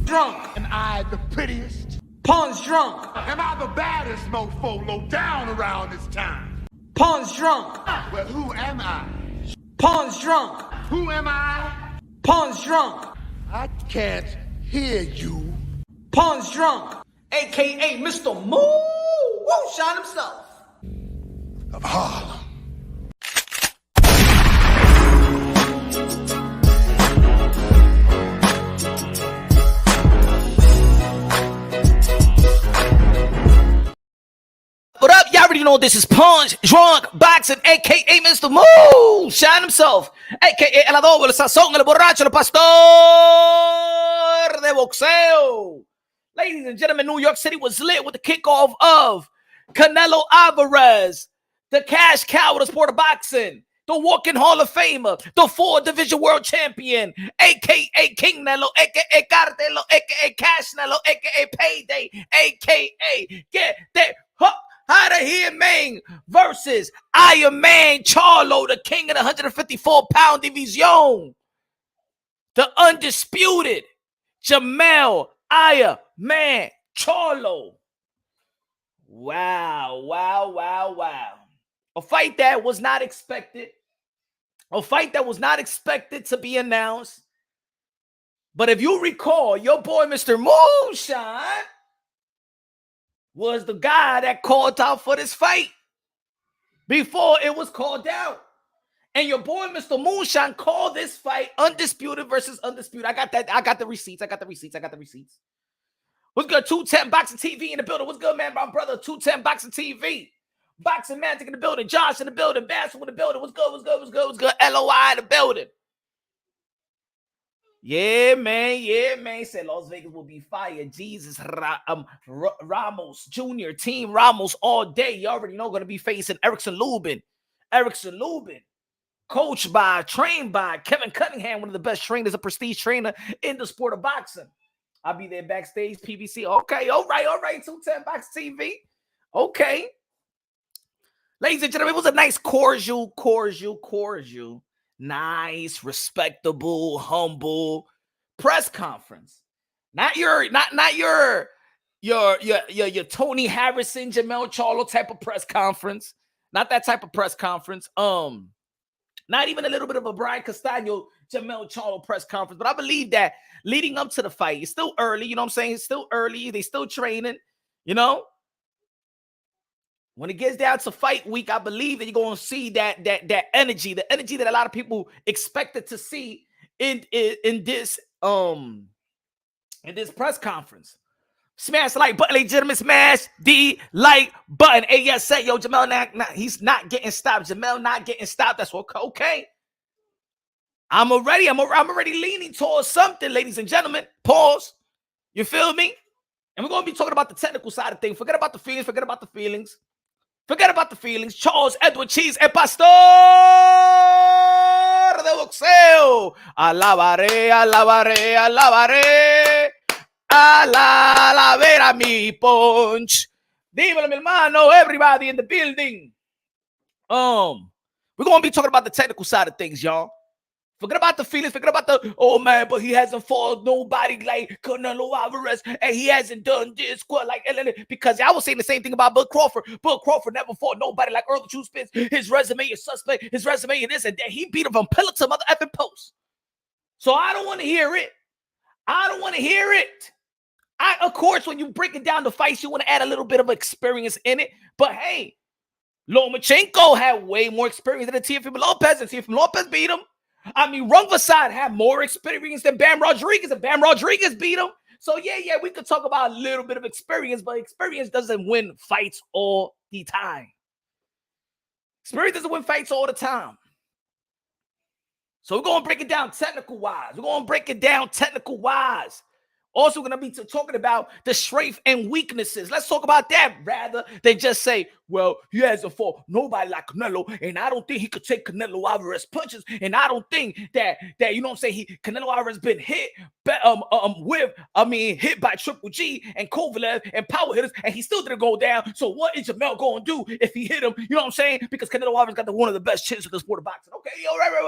Drunk. Am I the prettiest? Pawn's drunk. Am I the baddest mofo low down around this town? Pawn's drunk. Well, who am I? Pawn's drunk. Who am I? Pawn's drunk. I can't hear you. Pawn's drunk. AKA Mr. Moonshine himself. Of Harlem. What up? Y'all already know this is Punch Drunk Boxing, a.k.a. Mr. Moonshine himself, a.k.a. el adobo, el sazón, el borracho, el pastor de boxeo. Ladies and gentlemen, New York City was lit with the kickoff of Canelo Alvarez, the cash cow of the sport of boxing, the walking Hall of Famer, the 4-division world champion, a.k.a. King Nelo, a.k.a. Cartelo, a.k.a. Cash Nelo, a.k.a. Payday, a.k.a. Get that hook. How to hear man versus Jermell Charlo, the king of the 154-pound division. The undisputed Jermell Charlo. Wow. A fight that was not expected. A fight that was not expected to be announced. But if you recall, your boy Mr. Moonshine was the guy that called out for this fight before it was called out. And your boy, Mr. Moonshine, called this fight undisputed versus undisputed. I got the receipts. What's good? 210 Boxing TV in the building. What's good, man? My brother, 210 Boxing TV. Boxing Magic in the building. Josh in the building. Bassel in the building. What's good? LOI in the building. Yeah, man. Said Las Vegas will be fire. Jesus, Ramos Jr., Team Ramos all day. You already know going to be facing Erickson Lubin, trained by Kevin Cunningham, one of the best trainers, a prestige trainer in the sport of boxing. I'll be there backstage, PBC. Okay, all right. 210 Boxing TV. Okay. Ladies and gentlemen, it was a nice cordial. Nice, respectable, humble press conference. Not your Tony Harrison, Jermell Charlo type of press conference. Not that type of press conference. Not even a little bit of a Brian Castano, Jermell Charlo press conference. But I believe that leading up to the fight, it's still early. You know what I'm saying? It's still early. They still training. You know. When it gets down to fight week, I believe that you're going to see that energy, the energy that a lot of people expected to see in this press conference. Smash the like button, ladies and gentlemen. Smash the like button. Hey, yes, say, yo, Jermell, he's not getting stopped. Jermell not getting stopped. That's okay. I'm already leaning towards something, ladies and gentlemen. Pause. You feel me? And we're going to be talking about the technical side of things. Forget about the feelings. Charles Edward Cheese, el pastor de boxeo. Alabaré a mi punch. Dímelo, mi hermano. Everybody in the building. We're going to be talking about the technical side of things, y'all. Forget about the feelings. Forget about the, oh, man, but he hasn't fought nobody like Canelo Alvarez, and he hasn't done this, because I was saying the same thing about Bud Crawford. Bud Crawford never fought nobody like Earl the True Spence. His resume is suspect. His resume is this and that. He beat him from pillar to mother effing post. So I don't want to hear it. Of course, when you break it down to fights, you want to add a little bit of experience in it. But hey, Lomachenko had way more experience than Teofimo Lopez, and Teofimo Lopez beat him. I mean, Rungvisad had more experience than Bam Rodriguez, and Bam Rodriguez beat him. So, yeah, we could talk about a little bit of experience, but experience doesn't win fights all the time. So, we're going to break it down technical-wise. Also, we're going to be talking about the strengths and weaknesses. Let's talk about that rather than just say well, he hasn't fought nobody like Canelo, and I don't think he could take Canelo Alvarez punches, and I don't think that you know what I'm saying, Canelo Alvarez been hit hit by Triple G and Kovalev and power hitters, and he still didn't go down. So what is Jermell going to do if he hit him? You know what I'm saying? Because Canelo Alvarez got one of the best chins in the sport of boxing. Okay, all right, we're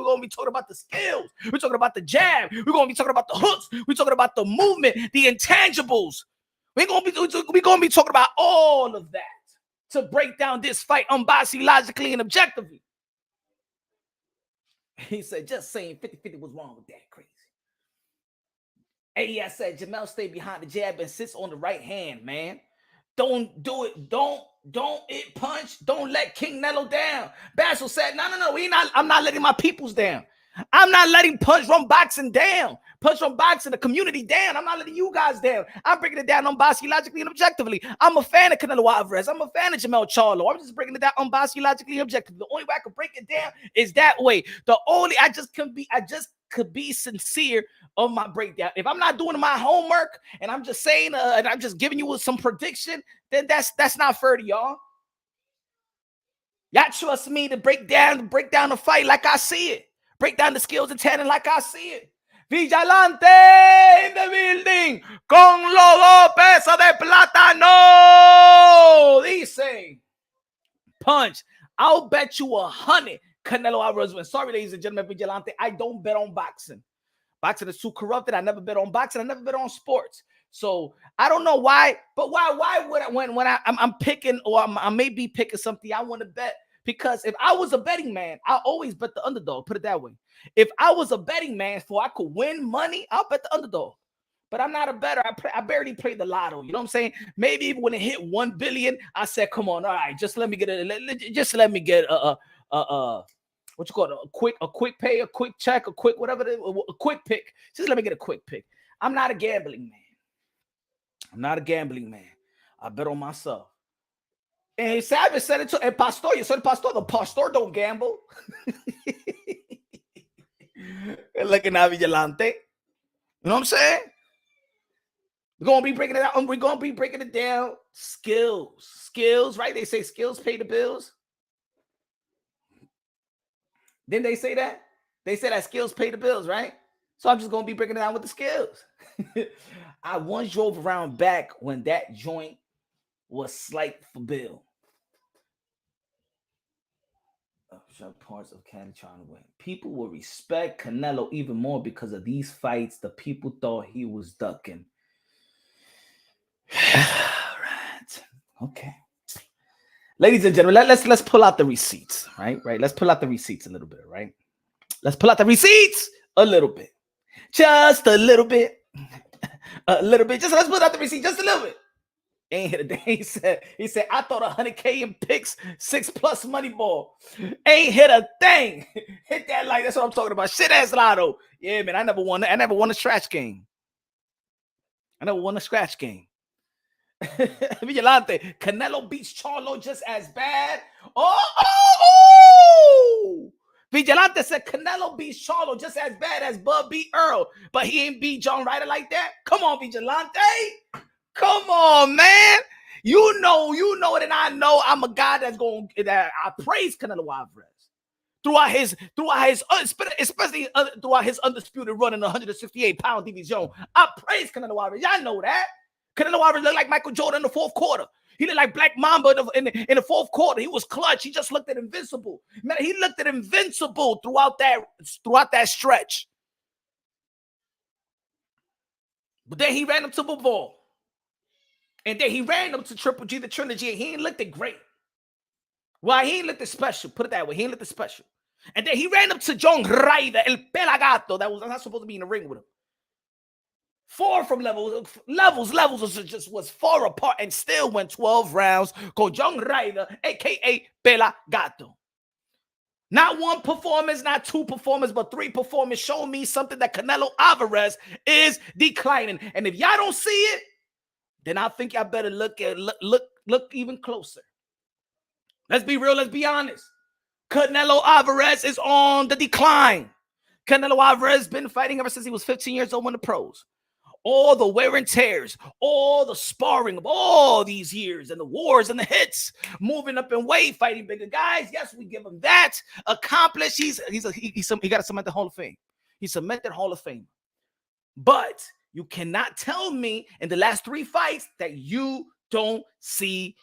going to be talking about the skills. We're talking about the jab. We're going to be talking about the hooks. We're talking about the movement, the intangibles. We're going to be talking about all of that to break down this fight unbiased, logically, and objectively. He said, just saying 50-50 was wrong with that. Crazy. AES said, Jermell stay behind the jab and sits on the right hand, man. Don't do it. Don't it punch. Don't let King Nello down. Basil said, no. I'm not letting my peoples down. I'm not letting Punch Run Boxing down. Punch Run Boxing, the community down. I'm not letting you guys down. I'm breaking it down unbiased, logically, and objectively. I'm a fan of Canelo Alvarez. I'm a fan of Jermell Charlo. I'm just breaking it down unbiased, logically, and objectively. The only way I can break it down is that way. I just could be sincere of my breakdown. If I'm not doing my homework and I'm just saying and I'm just giving you some prediction, then that's not fair to y'all. Y'all trust me to break down the fight like I see it. Break down the skills and talent like I see it. Vigilante in the building. Con los dos pesos de plátano. Dice. Punch. I'll bet you 100 Canelo Alvarez wins. Sorry, ladies and gentlemen, Vigilante. I don't bet on boxing. Boxing is too corrupted. I never bet on boxing. I never bet on sports. So I don't know why, but why would I, when I'm picking, or I may be picking something I want to bet? Because if I was a betting man, I always bet the underdog. Put it that way. If I was a betting man, so I could win money, I'll bet the underdog. But I'm not a bettor. I barely play the lotto. You know what I'm saying? Maybe when it hit 1 billion, I said, "Come on, all right, just let me get what you call it, a quick pay, a quick check, a quick whatever, a quick pick. Just let me get a quick pick." I'm not a gambling man. I bet on myself. And Savage said it to El Pastor. You said the Pastor don't gamble. Looking at Vigilante. You know what I'm saying? We're gonna be breaking it down. We're gonna be breaking it down. Skills, right? They say skills pay the bills. Didn't they say that? They said that skills pay the bills, right? So I'm just gonna be breaking it down with the skills. I once drove around back when that joint was slight for Bill. Parts of Canelo trying to win. People will respect Canelo even more because of these fights. The people thought he was ducking. Right. Okay. Ladies and gentlemen, let's pull out the receipts, right? Let's pull out the receipts a little bit, right? Let's pull out the receipts a little bit. Just a little bit. A little bit. Just let's pull out the receipt just a little bit. Ain't hit a thing. He said, I thought 100K in picks, 6+ money ball. Ain't hit a thing. Hit that like, that's what I'm talking about. Shit ass lotto. Yeah, man. I never won a scratch game. Vigilante. Canelo beats Charlo just as bad. Oh! Vigilante said Canelo beats Charlo just as bad as Bud beat Earl, but he ain't beat John Ryder like that. Come on, Vigilante. Come on, man. You know it, and I know I'm a guy that I praise Canelo Alvarez throughout his especially throughout his undisputed run in the 168-pound division. I praise Canelo Alvarez. Y'all know that. Canelo Alvarez looked like Michael Jordan in the fourth quarter. He looked like Black Mamba in the fourth quarter. He was clutch. He just looked at invincible. Man, he looked at invincible throughout that stretch. But then he ran up to Bivol. And then he ran up to Triple G, the Trilogy, and he ain't looked at great. Well, he ain't looked at special. Put it that way. He ain't looked at special. And then he ran up to John Ryder, El Pelagato. That was not supposed to be in the ring with him. Far from levels was far apart and still went 12 rounds. Go John Ryder, a.k.a. Pelagato. Not one performance, not two performances, but 3 performances show me something that Canelo Alvarez is declining. And if y'all don't see it, then I think y'all better look even closer. Let's be real. Let's be honest. Canelo Alvarez is on the decline. Canelo Alvarez has been fighting ever since he was 15 years old in the pros. all the wear and tears, all the sparring of all these years and the wars and the hits, moving up in weight, fighting bigger guys. Yes, we give him that. Accomplished. He got to cement the Hall of Fame. He's cemented Hall of Fame. But you cannot tell me in the last 3 fights that you don't see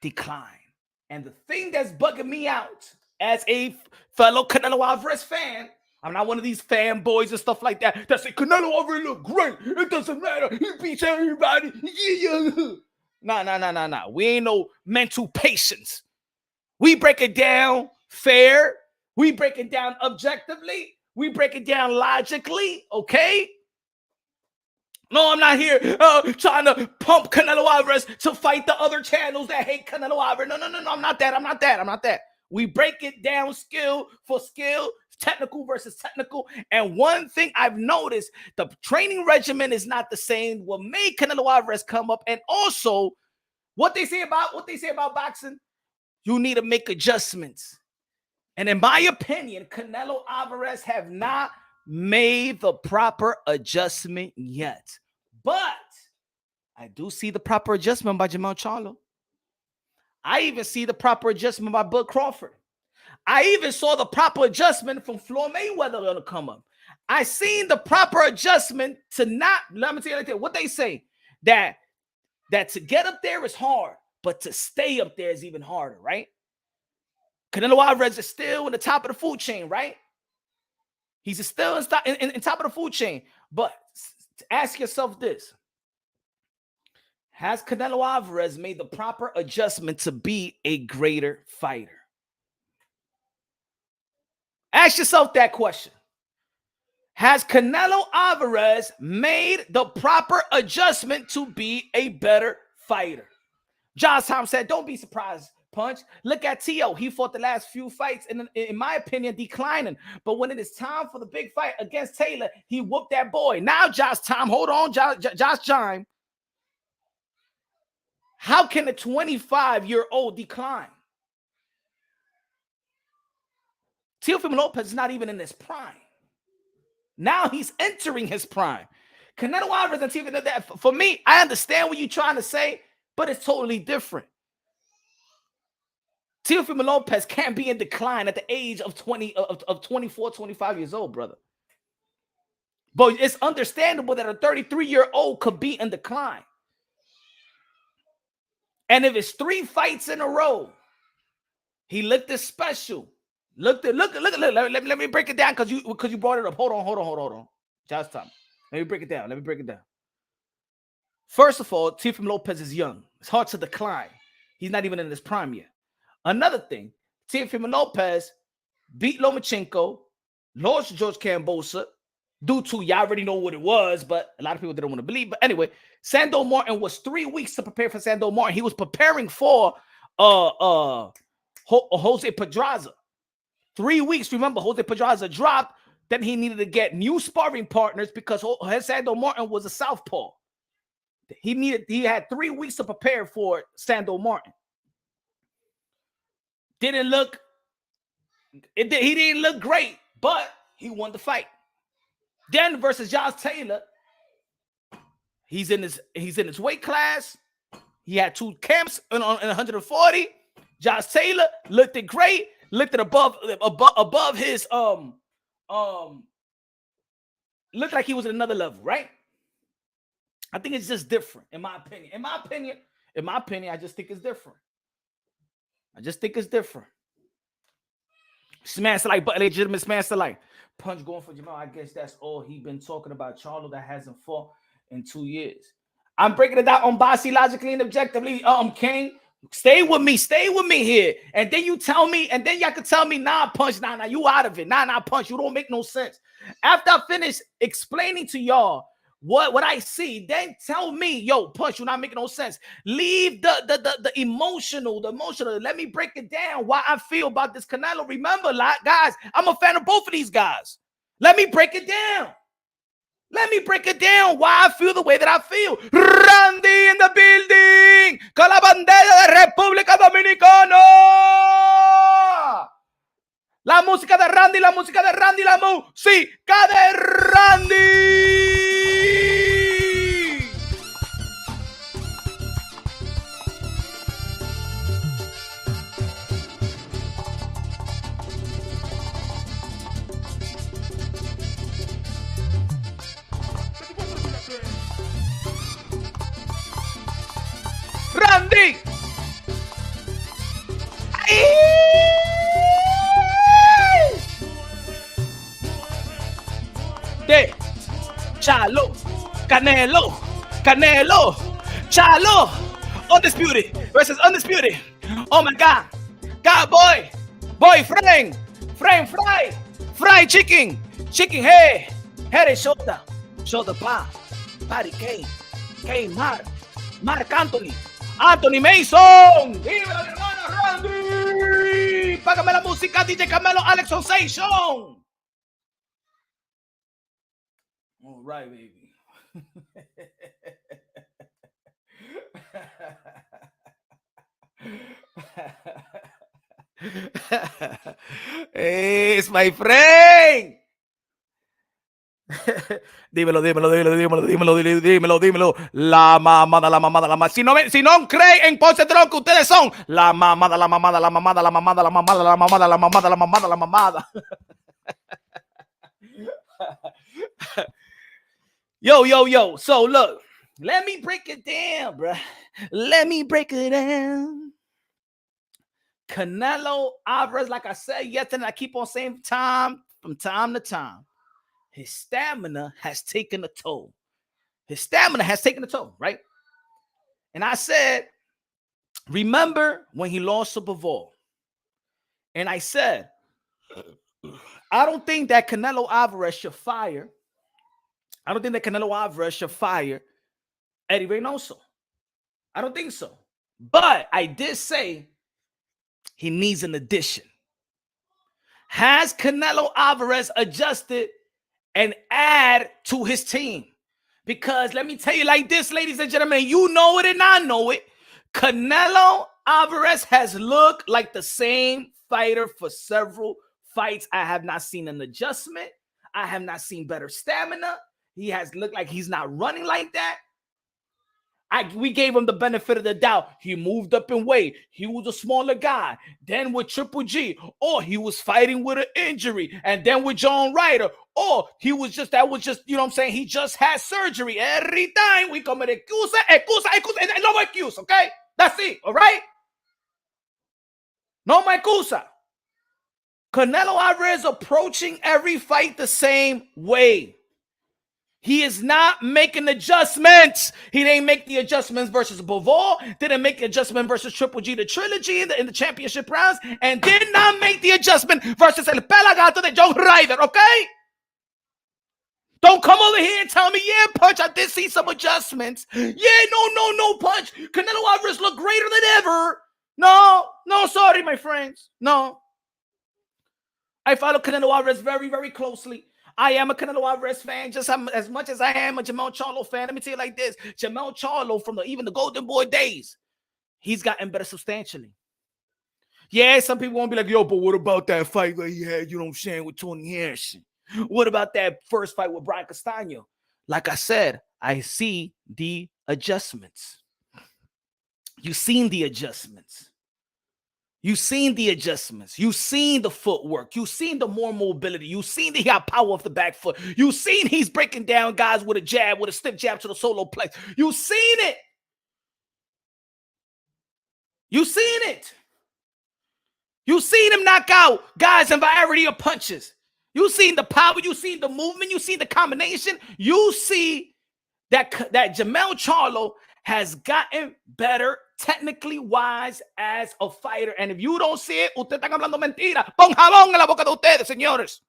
decline. And the thing that's bugging me out as a fellow Canelo Alvarez fan, I'm not one of these fanboys and stuff like that that say Canelo Alvarez look great. It doesn't matter. He beats everybody. Yeah. Nah. We ain't no mental patience. We break it down fair. We break it down objectively. We break it down logically. Okay? No, I'm not here trying to pump Canelo Alvarez to fight the other channels that hate Canelo Alvarez. No. I'm not that. We break it down skill for skill, technical versus technical. And one thing I've noticed, the training regimen is not the same. What made Canelo Alvarez come up, and also what they say about boxing, you need to make adjustments. And in my opinion, Canelo Alvarez have not made the proper adjustment yet. But I do see the proper adjustment by Jermell Charlo. I even see the proper adjustment by Bud Crawford. I even saw the proper adjustment from Floyd Mayweather going to come up. I seen the proper adjustment to not, let me tell you like that, what they say, that to get up there is hard, but to stay up there is even harder, right? Canelo Alvarez is still in the top of the food chain, right? He's still in top of the food chain. But ask yourself this. Has Canelo Alvarez made the proper adjustment to be a greater fighter? Ask yourself that question. Has Canelo Alvarez made the proper adjustment to be a better fighter? John Tom said, don't be surprised, Punch. Look at T.O. He fought the last few fights, and in my opinion, declining. But when it is time for the big fight against Taylor, he whooped that boy. Now, Josh Tom, hold on, Josh Chime. How can a 25-year-old decline? Teofimo Lopez is not even in his prime. Now he's entering his prime. Canelo Alvarez and Teofimo, for me, I understand what you're trying to say, but it's totally different. Teofimo Lopez can't be in decline at the age of 24, 25 years old, brother. But it's understandable that a 33-year-old could be in decline. And if it's 3 fights in a row, he looked as special. Look. Let me break it down because you brought it up. Hold on. Just time. Let me break it down. First of all, Teofimo Lopez is young. It's hard to decline. He's not even in his prime yet. Another thing, Teofimo Lopez beat Lomachenko, lost to George Kambosos, due to, y'all already know what it was, but a lot of people didn't want to believe. But anyway, Sando Martin was 3 weeks to prepare for Sando Martin. He was preparing for Jose Pedraza. 3 weeks. Remember, Jose Pedraza dropped. Then he needed to get new sparring partners because Sando Martin was a southpaw. He had 3 weeks to prepare for Sando Martin. He didn't look great, but he won the fight. Then versus Josh Taylor, he's in his weight class. He had 2 camps in 140. Josh Taylor looked it great, looked it above his looked like he was at another level, right? I think it's just different, in my opinion. In my opinion, I just think it's different. Smash the like button, legitimate smash the like. Punch going for Jermell. I guess that's all he been talking about. Charlo that hasn't fought in 2 years. I'm breaking it down on bossy, logically, and objectively. King, stay with me here. And then you tell me, and then y'all can tell me, nah, Punch, nah, you out of it. Nah, Punch, you don't make no sense. After I finish explaining to y'all what I see, then tell me, yo, Punch, you're not making no sense. Leave the emotional. Let me break it down why I feel about this Canelo. Remember, guys, I'm a fan of both of these guys. Let me break it down. Why I feel the way that I feel. Randy in the building. Con la bandera de República Dominicana. La música de Randy, la música de Randy. Randy. Ay. De Charlo, Canelo, Charlo, undisputed versus undisputed. Oh my God, boy, fry chicken, head and shoulder, body Mark Anthony Mason. Dímelo, mi hermano Randy. Págame la música, DJ Carmelo, Alex Sensation. All right, baby. Es my friend. dímelo. La mamada. Si no creen en Ponce Drone que ustedes son la mamada. Yo. So look, let me break it down, bro. Canelo Alvarez, like I said yesterday, I keep on saying from time to time, his stamina has taken a toll. Right? And I said, remember when he lost to Bivol? And I said, I don't think that Canelo Alvarez should fire. Eddie Reynoso. I don't think so. But I did say he needs an addition. Has Canelo Alvarez adjusted and add to his team? Because let me tell you like this, ladies and gentlemen, you know it and I know it. Canelo Alvarez has looked like the same fighter for several fights. I have not seen an adjustment. I have not seen better stamina. He has looked like he's not running like that. We gave him the benefit of the doubt. He moved up in weight. He was a smaller guy. Then with Triple G, or he was fighting with an injury. And then with John Ryder, or he was just, you know what I'm saying? He just had surgery. Every time we come with excusa, and no more excuse, okay? That's it, all right? No more excusa. Canelo Alvarez approaching every fight the same way. He is not making adjustments. He didn't make the adjustments versus Bivol, didn't make the adjustment versus Triple G, the trilogy in the championship rounds, and did not make the adjustment versus El Pelagato de John Ryder, okay? Don't come over here and tell me, yeah, Punch, I did see some adjustments. Yeah, no, Punch. Canelo Alvarez look greater than ever. No, sorry, my friends. No. I follow Canelo Alvarez very, very closely. I am a Canelo Alvarez fan just as much as I am a Jermell Charlo fan. Let me tell you like this. Jermell Charlo, from even the Golden Boy days, he's gotten better substantially. Yeah, some people won't be like, yo, but what about that fight that he had, you know what I'm saying, with Tony Harrison? What about that first fight with Brian Castano? Like I said, I see the adjustments. You've seen the adjustments. You've seen the adjustments. You've seen the footwork. You've seen the more mobility. You've seen that he got power off the back foot. You've seen he's breaking down guys with a jab, with a stiff jab to the solo plex. You've seen it. You've seen it. You've seen him knock out guys in variety of punches. You've seen the power. You've seen the movement. You've seen the combination. You see that Jermell Charlo has gotten better technically wise as a fighter. And if you don't see it, ustedes están hablando mentira. Pon jabón en la boca de ustedes, señores.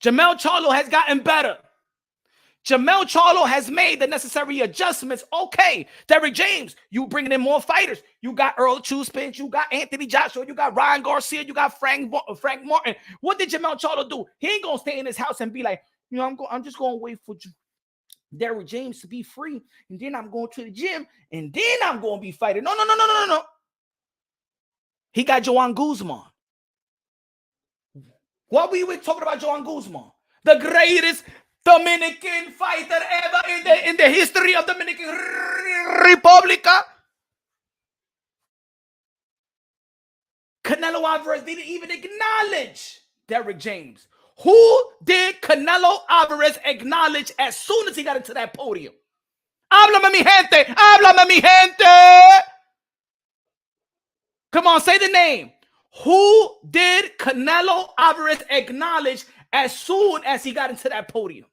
Jermell Charlo has gotten better. Jermell Charlo has made the necessary adjustments. Okay, Derrick James, you bringing in more fighters. You got Earl Chuspinch, you got Anthony Joshua, you got Ryan Garcia, you got Frank Martin. What did Jermell Charlo do? He ain't gonna stay in his house and be like, you know, I'm just gonna wait for Derrick James to be free, and then I'm going to the gym, and then I'm going to be fighting. No. He got Juan Guzman. What we were talking about Juan Guzman? The greatest Dominican fighter ever in the history of Dominican Republica. Canelo Alvarez didn't even acknowledge Derrick James. Who did Canelo Alvarez acknowledge as soon as he got into that podium? Háblame, mi gente. Háblame, mi gente. Come on, say the name. Who did Canelo Alvarez acknowledge as soon as he got into that podium?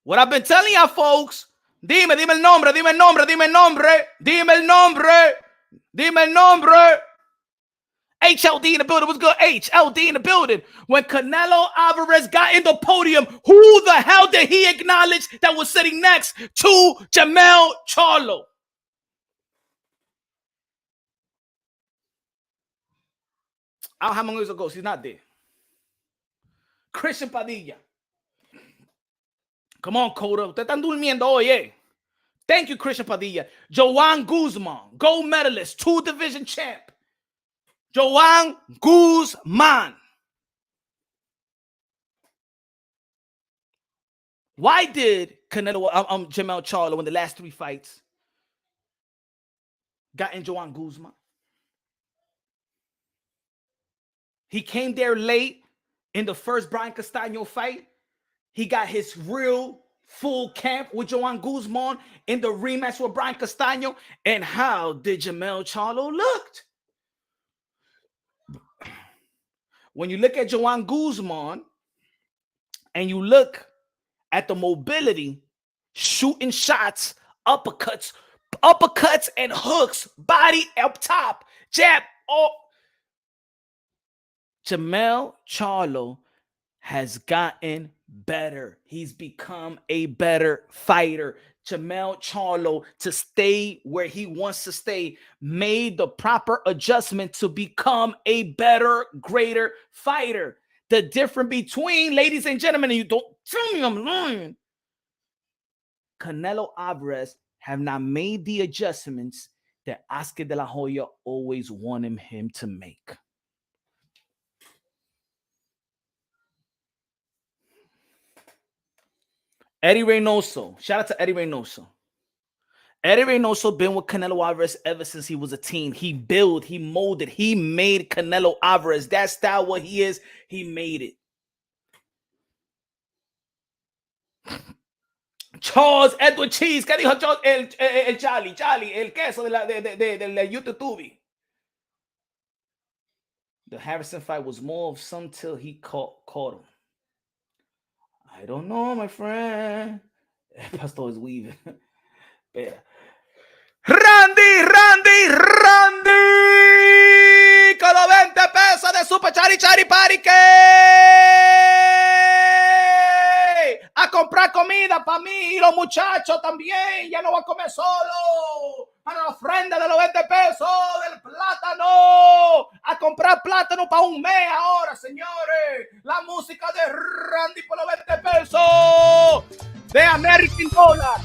What I've been telling y'all, folks. Dime el nombre, dime el nombre, dime el nombre, dime el nombre, dime el nombre. HLD in the building. What's good? HLD in the building. When Canelo Alvarez got in the podium, who the hell did he acknowledge that was sitting next to Jermell Charlo? I don't know how many years ago. He's not there. Christian Padilla. Come on, Coda. Ustedes están durmiendo hoy, eh? Thank you, Christian Padilla. Juan Guzman, gold medalist, 2-division champ. Juan Guzman. Why did Jermell Charlo in the last 3 fights got in Juan Guzman? He came there late in the first Brian Castaño fight. He got his real full camp with Juan Guzman in the rematch with Brian Castaño. And how did Jermell Charlo look? When you look at Juan Guzman and you look at the mobility, shooting shots, uppercuts and hooks, body up top, jab, Jermell Charlo has gotten better. He's become a better fighter. Jermell Charlo, to stay where he wants to stay, made the proper adjustment to become a better, greater fighter. The difference between, ladies and gentlemen, and you don't tell me I'm lying, Canelo Alvarez have not made the adjustments that Oscar de la Hoya always wanted him to make. Eddie Reynoso. Shout out to Eddie Reynoso. Eddie Reynoso been with Canelo Alvarez ever since he was a teen. He built, he molded, he made Canelo Alvarez. That style, what he is, he made it. Charles Edward Cheese. ¿Qué dijo Charles? El Charlie, el queso del YouTube. The Harrison fight was more of some till he caught him. I don't know, my friend. Pastor is weaving. Randy. Con los 20 pesos de Super Chari Party. A comprar comida para mí y los muchachos también. Ya no voy a comer solo. Para la ofrenda de los 20 pesos del plátano. A comprar plátano para un mes ahora, señores. La música de Randy por los 20 pesos. De American Dollar.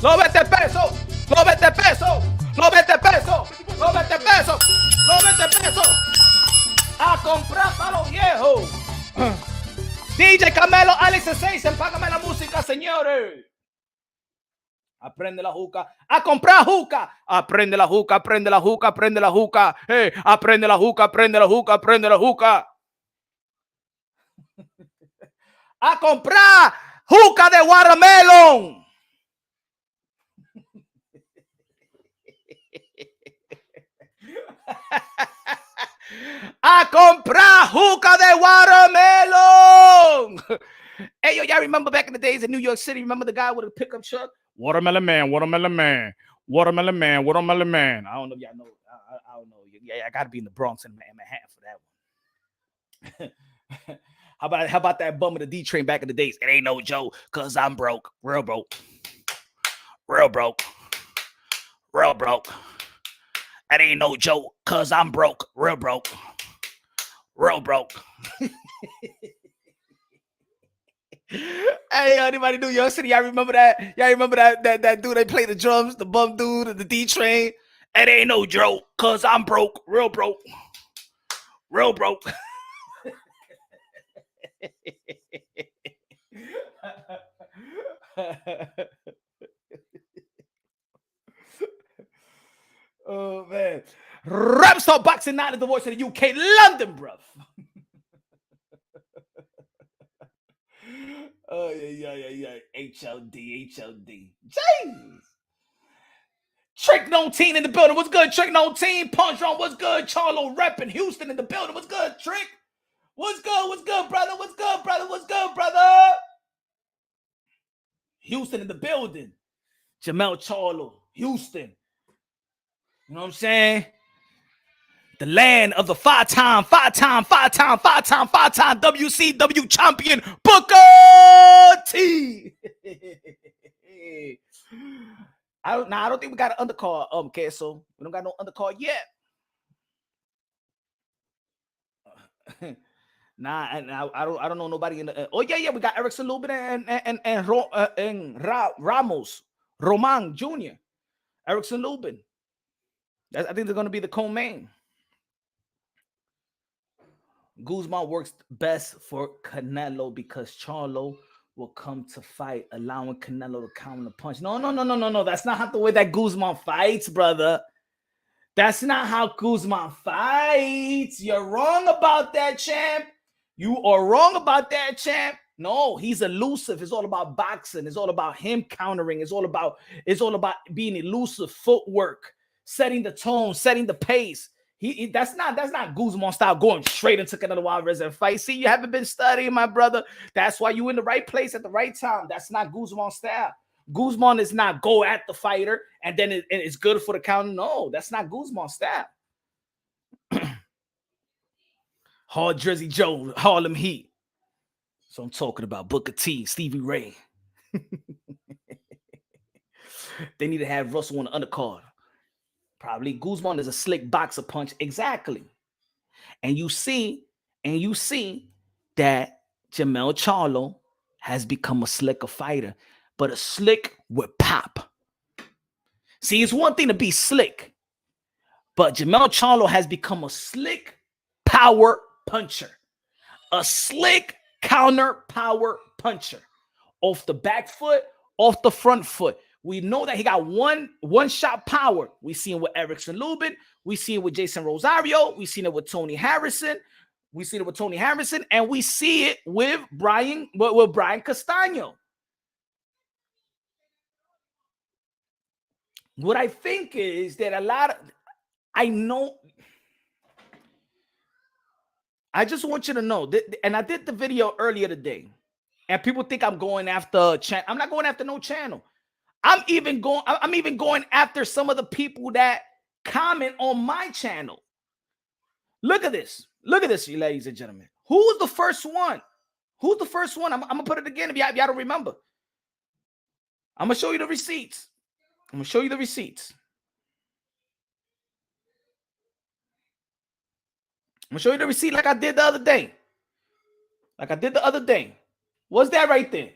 Los 20 pesos, los 20 pesos, los 20 pesos, los 20 pesos, los 20 pesos. A comprar para los viejos. DJ Camelo, Alex Sensation, págame la música, señores. Aprende la juca. A comprar juca. Aprende la juca, aprende la juca, aprende la juca. Hey, aprende la juca, aprende la juca, aprende la juca. A comprar juca de watermelon. A comprar juca de watermelon. Hey, yo, y'all remember back in the days in New York City? Remember the guy with a pickup truck? Watermelon man, watermelon man, watermelon man, watermelon man. I don't know if y'all know. I don't know. Yeah, I got to be in the Bronx and Manhattan for that one. How about that bum of the D train back in the days? It ain't no joke, cause I'm broke, real broke, real broke, real broke. That ain't no joke, cause I'm broke, real broke, real broke. Hey, anybody New York City? Y'all remember that? Y'all remember that dude? They play the drums, the bum dude, the D train. It ain't no joke, cause I'm broke, real broke, real broke. Rapstar Boxing Night is the voice of the UK, London, bruv. Oh, yeah. HLD. Jeez. Trick No Teen in the building. What's good, Trick No Teen? Punch Drunk, what's good? Charlo repping Houston in the building. What's good, Trick? What's good, brother? What's good, brother? Houston in the building. Jermell Charlo, Houston. You know what I'm saying? The land of the five-time WCW champion, Booker T. I don't think we got an undercard, Queso. We don't got no undercard yet. I don't know nobody in the. Oh yeah, we got Erickson Lubin and Ramos Roman Jr. Erickson Lubin. I think they're gonna be the co-main. Guzman works best for Canelo because Charlo will come to fight, allowing Canelo to counter punch. No. That's not how the way that Guzman fights, brother. That's not how Guzman fights. You're wrong about that, champ. You are wrong about that, champ. No, he's elusive. It's all about boxing. It's all about him countering. It's all about being elusive, footwork, setting the tone, setting the pace. That's not Guzman style going straight into Canelo Alvarez and fight. See, you haven't been studying, my brother. That's why you in the right place at the right time. That's not Guzman style. Guzman is not go at the fighter and then it's good for the counter. No, that's not Guzman style. Hard Jersey Joe, Harlem Heat. So I'm talking about Booker T, Stevie Ray. They need to have Russell on the undercard. Probably Guzman is a slick boxer punch. Exactly. And you see that Jermell Charlo has become a slicker fighter, but a slick with pop. See, it's one thing to be slick, but Jermell Charlo has become a slick power puncher, a slick counter power puncher. Off the back foot, off the front foot. We know that he got one shot power. We see it with Erickson Lubin. We see it with Jason Rosario. We seen it with Tony Harrison. And we see it with Brian Castano. What I think is that I just want you to know, and I did the video earlier today, and people think I'm going after channel. I'm not going after no channel. I'm even going after some of the people that comment on my channel. Look at this, ladies and gentlemen. Who's the first one? I'm gonna put it again if y'all don't remember. I'm gonna show you the receipts. I'm gonna show you the receipts like I did the other day. What's that right there?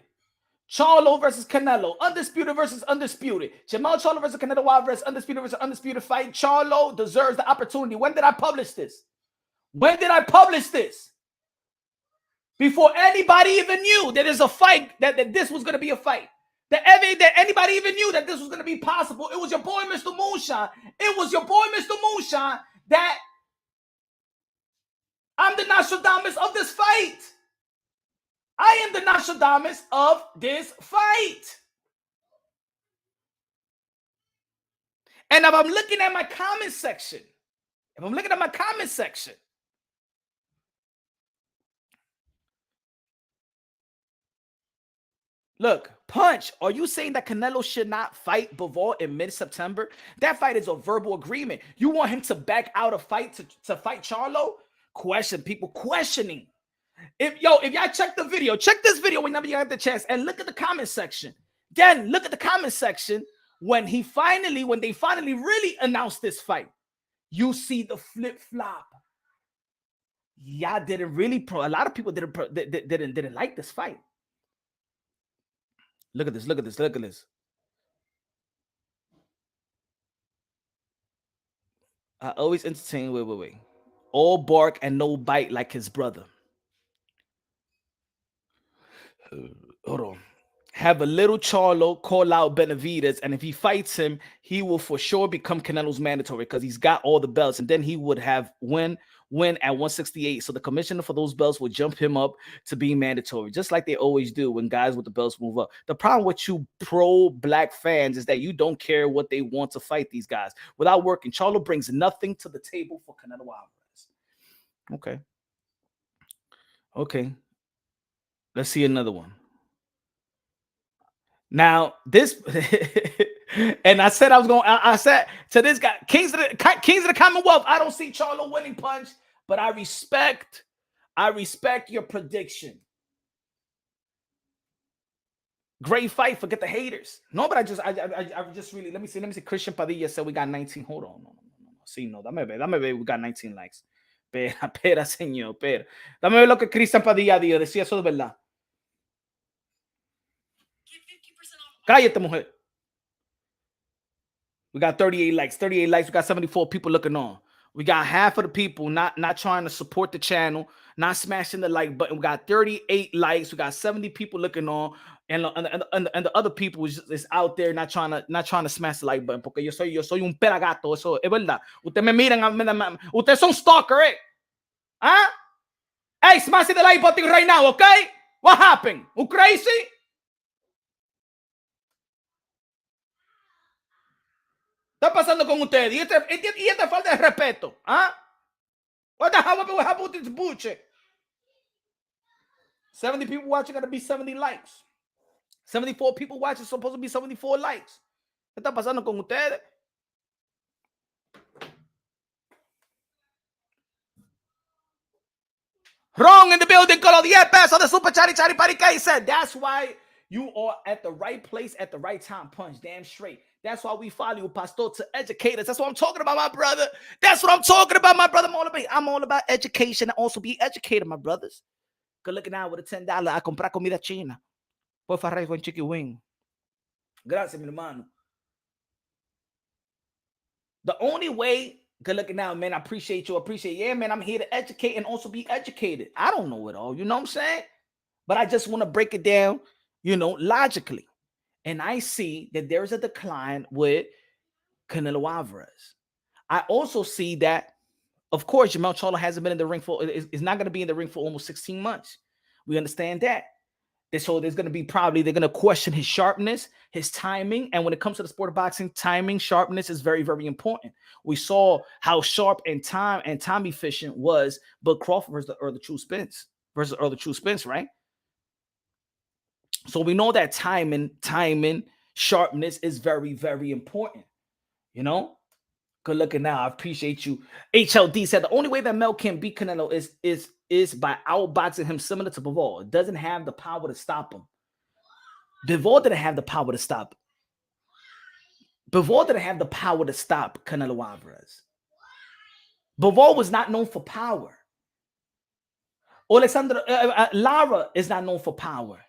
Charlo versus Canelo, undisputed versus undisputed. Jermell Charlo versus Canelo Alvarez, undisputed versus undisputed fight. Charlo deserves the opportunity. When did I publish this? Before anybody even knew that there's a fight, that this was going to be a fight. That anybody even knew that this was going to be possible. It was your boy, Mr. Moonshine. That I'm the Nostradamus of this fight. I am the Nostradamus of this fight. And if I'm looking at my comment section, look, Punch, are you saying that Canelo should not fight Bivol in mid-September? That fight is a verbal agreement. You want him to back out a fight to fight Charlo? People questioning. If y'all check this video whenever you have the chance and look at the comment section. Then look at the comment section when they finally really announced this fight. You see the flip-flop. Y'all didn't really a lot of people didn't like this fight. Look at this. I always entertain. Wait. All bark and no bite like his brother. Hold on. have a little Charlo call out Benavidez, and if he fights him, he will for sure become Canelo's mandatory because he's got all the belts, and then he would have win at 168. So the commissioner for those belts would jump him up to be mandatory, just like they always do when guys with the belts move up. The problem with you pro-black fans is that you don't care what they want to fight these guys without working. Charlo brings nothing to the table for Canelo Alvarez. Okay. Let's see another one. Now this, and I said I was going. I said to this guy, Kings of the Commonwealth. I don't see Charlo winning punch, but I respect your prediction. Great fight. Forget the haters. No, but I just really let me see. Christian Padilla said we got 19. Hold on, no. See, no, dame ver. We got 19 likes. Espera, señor, espera. Dame ver lo que Christian Padilla dijo. Decía eso de verdad. Cállate, mujer. We got 38 likes. 38 likes. We got 74 people looking on. We got half of the people not trying to support the channel, not smashing the like button. We got 38 likes. We got 70 people looking on, and the other people is out there not trying to smash the like button. Porque yo soy un pelagato. Eso es verdad. Ustedes me miran. Ustedes son stalker, eh? Huh? Hey, smash the like button right now, okay? What happened? You crazy? ¿Qué está pasando con ustedes? Y esta falta de respeto. ¿Ah? What the hell happened with this bullshit? 70 people watching, gotta be 70 likes. 74 people watching, supposed to be 74 likes. ¿Qué está pasando con ustedes? Wrong in the building, color 10 pesos de Super Chari Parike said. That's why you are at the right place at the right time. Punch, damn straight. That's why we follow you, Pastor, to educate us. That's what I'm talking about, my brother. That's what I'm talking about, my brother. I'm all about education and also be educated, my brothers. Good looking out with a $10. I comprar comida china. Por favor, con chicken wing. Gracias, mi hermano. The only way, good looking out, man. I appreciate you. Yeah, man. I'm here to educate and also be educated. I don't know it all. You know what I'm saying? But I just want to break it down, logically. And I see that there's a decline with Canelo Alvarez. I also see that, of course, Jermell Charlo hasn't been in the ring is not going to be in the ring for almost 16 months. We understand that. So there's going to be they're going to question his sharpness, his timing. And when it comes to the sport of boxing, timing, sharpness is very, very important. We saw how sharp and time efficient was Bud Crawford versus the True Spence, right? So we know that timing, sharpness is very, very important. Good looking now. I appreciate you. HLD said the only way that Mel can beat Canelo is by outboxing him similar to Bivol. It doesn't have the power to stop him. Bivol didn't have the power to stop. Bivol didn't have the power to stop Canelo Alvarez. Bivol was not known for power. Lara is not known for power.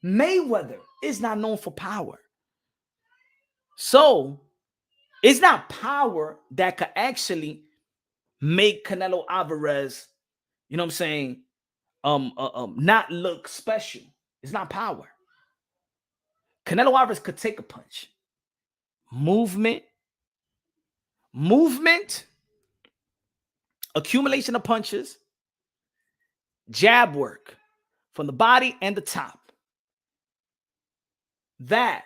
Mayweather is not known for power. So it's not power that could actually make Canelo Alvarez, not look special. It's not power. Canelo Alvarez could take a punch. Movement, accumulation of punches, jab work from the body and the top. That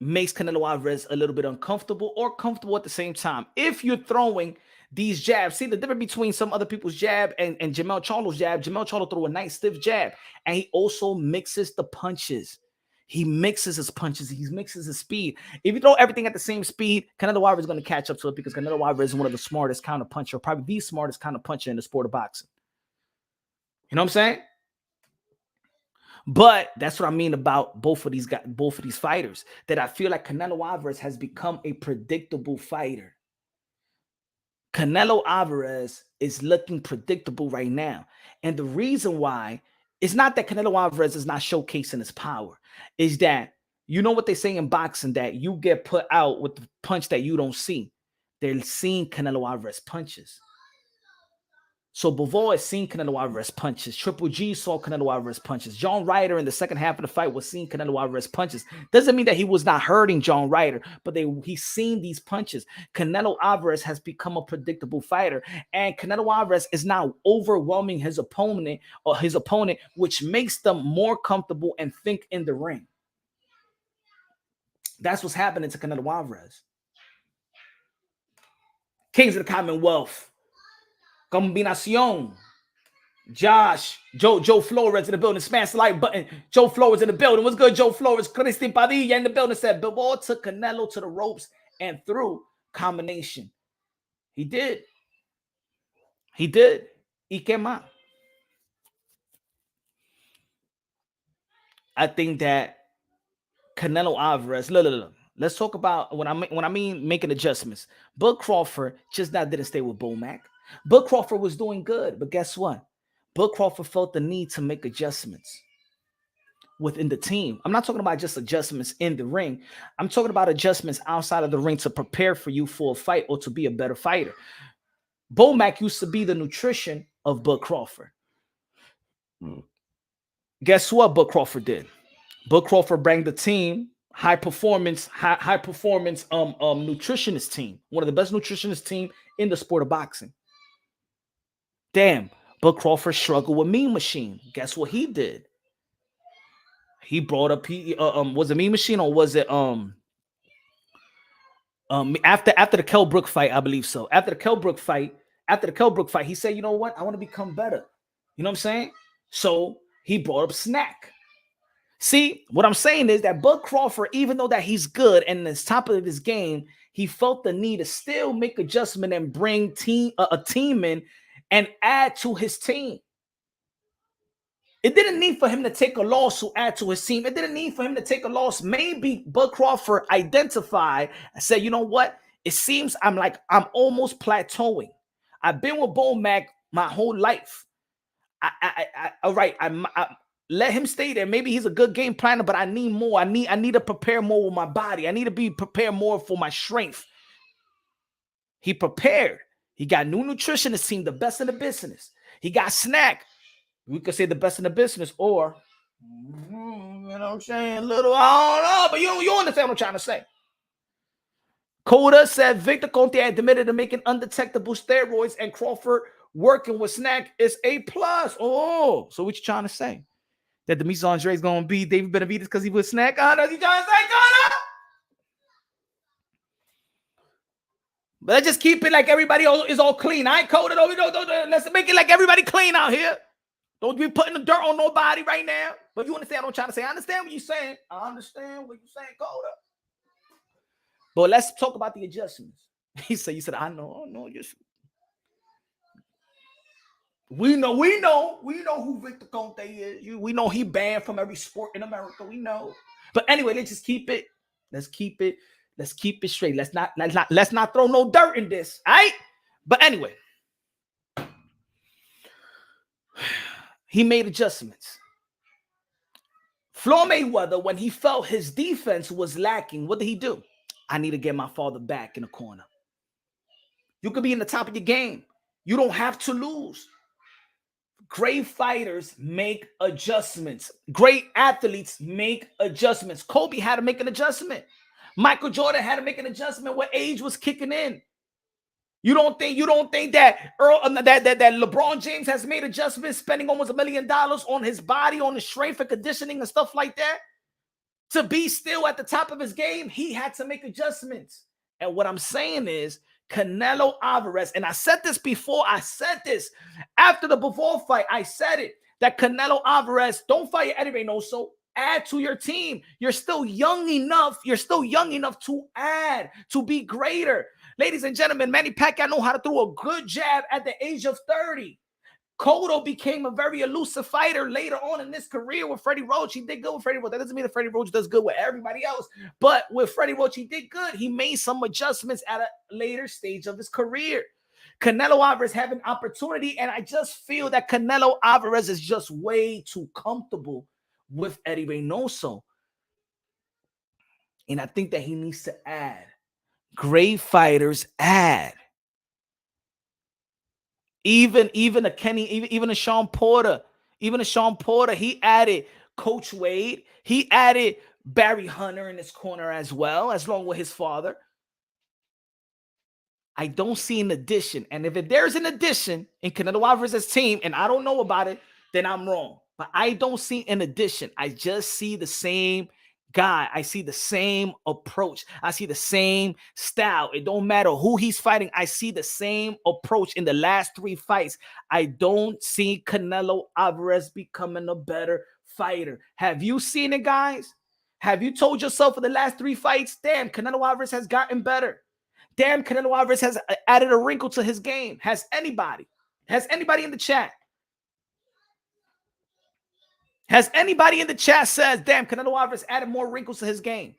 makes Canelo Alvarez a little bit uncomfortable or comfortable at the same time. If you're throwing these jabs, see the difference between some other people's jab and Jermell Charlo's jab. Jermell Charlo threw a nice stiff jab, and he also mixes the punches. He mixes his punches. He mixes his speed. If you throw everything at the same speed, Canelo Alvarez is going to catch up to it because Canelo Alvarez is one of the smartest counter puncher, probably the smartest counter puncher in the sport of boxing. You know what I'm saying? But that's what I mean about both of these fighters, that I feel like Canelo Alvarez has become a predictable fighter. Canelo Alvarez is looking predictable right now. And the reason why it's not that Canelo Alvarez is not showcasing his power, is that, you know what they say in boxing, that you get put out with the punch that you don't see. They're seeing Canelo Alvarez punches. So Bivol has seen Canelo Alvarez punches. Triple G saw Canelo Alvarez punches. John Ryder in the second half of the fight was seeing Canelo Alvarez punches. Doesn't mean that he was not hurting John Ryder, but he's seen these punches. Canelo Alvarez has become a predictable fighter, and Canelo Alvarez is now overwhelming his opponent, which makes them more comfortable and think in the ring. That's what's happening to Canelo Alvarez. Kings of the Commonwealth. Combinación. Josh, Joe Flores in the building. Smash the like button. Joe Flores in the building. What's good, Joe Flores? Cristian Padilla in the building said Bivol took Canelo to the ropes and threw combination. He did. He did. Y que más? I think that Canelo Alvarez. Look. Let's talk about when I mean making adjustments. Bud Crawford just didn't stay with Bo Mac. Bud Crawford was doing good, but guess what? Bud Crawford felt the need to make adjustments within the team. I'm not talking about just adjustments in the ring. I'm talking about adjustments outside of the ring to prepare for you for a fight or to be a better fighter. Bo Mac used to be the nutrition of Bud Crawford. Guess what Bud Crawford did? Bud Crawford brought the team high performance nutritionist team, one of the best nutritionist team in the sport of boxing. Damn, Bud Crawford struggled with Mean Machine. Guess what he did? He brought up was it Mean Machine or was it after the Kell Brook fight? I believe so. After the Kell Brook fight, he said, you know what? I want to become better. You know what I'm saying? So he brought up Snack. See, what I'm saying is that Bud Crawford, even though that he's good and the top of his game, he felt the need to still make adjustment and bring a team in and add to his team. It didn't need for him to take a loss to add to his team. It didn't need for him to take a loss. Maybe Bud Crawford identified and said, you know what? It seems I'm almost plateauing. I've been with Bo Mac my whole life. All right. I let him stay there. Maybe he's a good game planner, but I need more. I need to prepare more with my body. I need to be prepared more for my strength. He prepared. He got new nutritionist team, the best in the business. He got Snack. We could say the best in the business, or you know what I'm saying, little, I don't know, but you understand what I'm trying to say. Coda said Victor Conte admitted to making undetectable steroids and Crawford working with Snack is A+. Oh, so what you trying to say? That Demetrius Andre is going to beat David Benavidez because he was Snack? That's what you trying to say, Coda? But let's just keep it like everybody is all clean. I ain't Coda. Let's make it like everybody clean out here. Don't be putting the dirt on nobody right now. But you understand what I'm trying to say. I understand what you're saying. I understand what you're saying, Coda. But let's talk about the adjustments. You said, I know. We know who Victor Conte is. We know he banned from every sport in America. We know. But anyway, let's just keep it. Let's keep it straight. Let's not throw no dirt in this. All right? But anyway. He made adjustments. Floyd Mayweather, when he felt his defense was lacking, what did he do? I need to get my father back in the corner. You could be in the top of your game. You don't have to lose. Great fighters make adjustments. Great athletes make adjustments. Kobe had to make an adjustment. Michael Jordan had to make an adjustment when age was kicking in. You don't think that that LeBron James has made adjustments, spending almost $1 million on his body, on his strength and conditioning and stuff like that? To be still at the top of his game, he had to make adjustments. And what I'm saying is Canelo Alvarez, and I said this before, I said this after the Bivol fight, I said it, that Canelo Alvarez, don't fight Eddie Reynoso, add to your team. You're still young enough to add, to be greater. Ladies and gentlemen, Manny Pacquiao know how to throw a good jab at the age of 30. Cotto became a very elusive fighter later on in his career with Freddie Roach. He did good with Freddie Roach. That doesn't mean that Freddie Roach does good with everybody else. But with Freddie Roach, he did good. He made some adjustments at a later stage of his career. Canelo Alvarez have an opportunity, and I just feel that Canelo Alvarez is just way too comfortable with Eddie Reynoso. And I think that he needs to add. Great fighters add. Even a Kenny, even a Sean Porter, he added Coach Wade. He added Barry Hunter in his corner as well, as long with his father. I don't see an addition. And if there's an addition in Canelo Alvarez's team, and I don't know about it, then I'm wrong. But I don't see an addition. I just see the same guy. I see the same approach. I see the same style. It don't matter who he's fighting. I see the same approach in the last 3 fights. I don't see Canelo Alvarez becoming a better fighter. Have you seen it, guys? Have you told yourself for the last 3 fights, damn, Canelo Alvarez has gotten better? Damn, Canelo Alvarez has added a wrinkle to his game. Has anybody in the chat? Has anybody in the chat says, damn, Canelo Alvarez added more wrinkles to his game?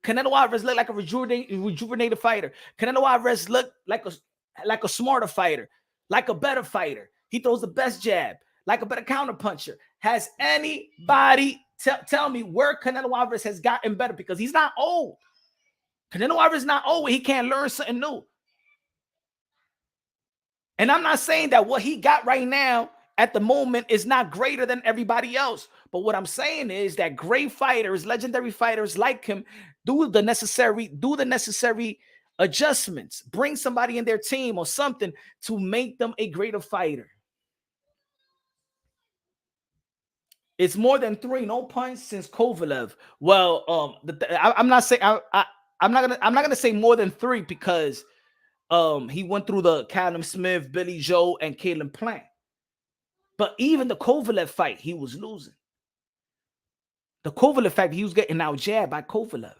Canelo Alvarez looked like a rejuvenated fighter. Canelo Alvarez looked like a smarter fighter, like a better fighter. He throws the best jab, like a better counterpuncher. Has anybody tell me where Canelo Alvarez has gotten better? Because he's not old. Canelo Alvarez is not old. He can't learn something new. And I'm not saying that what he got right now at the moment is not greater than everybody else. But what I'm saying is that great fighters, legendary fighters like him, do the necessary adjustments. Bring somebody in their team or something to make them a greater fighter. It's more than 3 no punch since Kovalev. Well, I'm not saying I'm not gonna say more than 3 because he went through the Callum Smith, Billy Joe, and Caleb Plant. But even the Kovalev fight, he was losing. The Kovalev fight, he was getting out jabbed by Kovalev.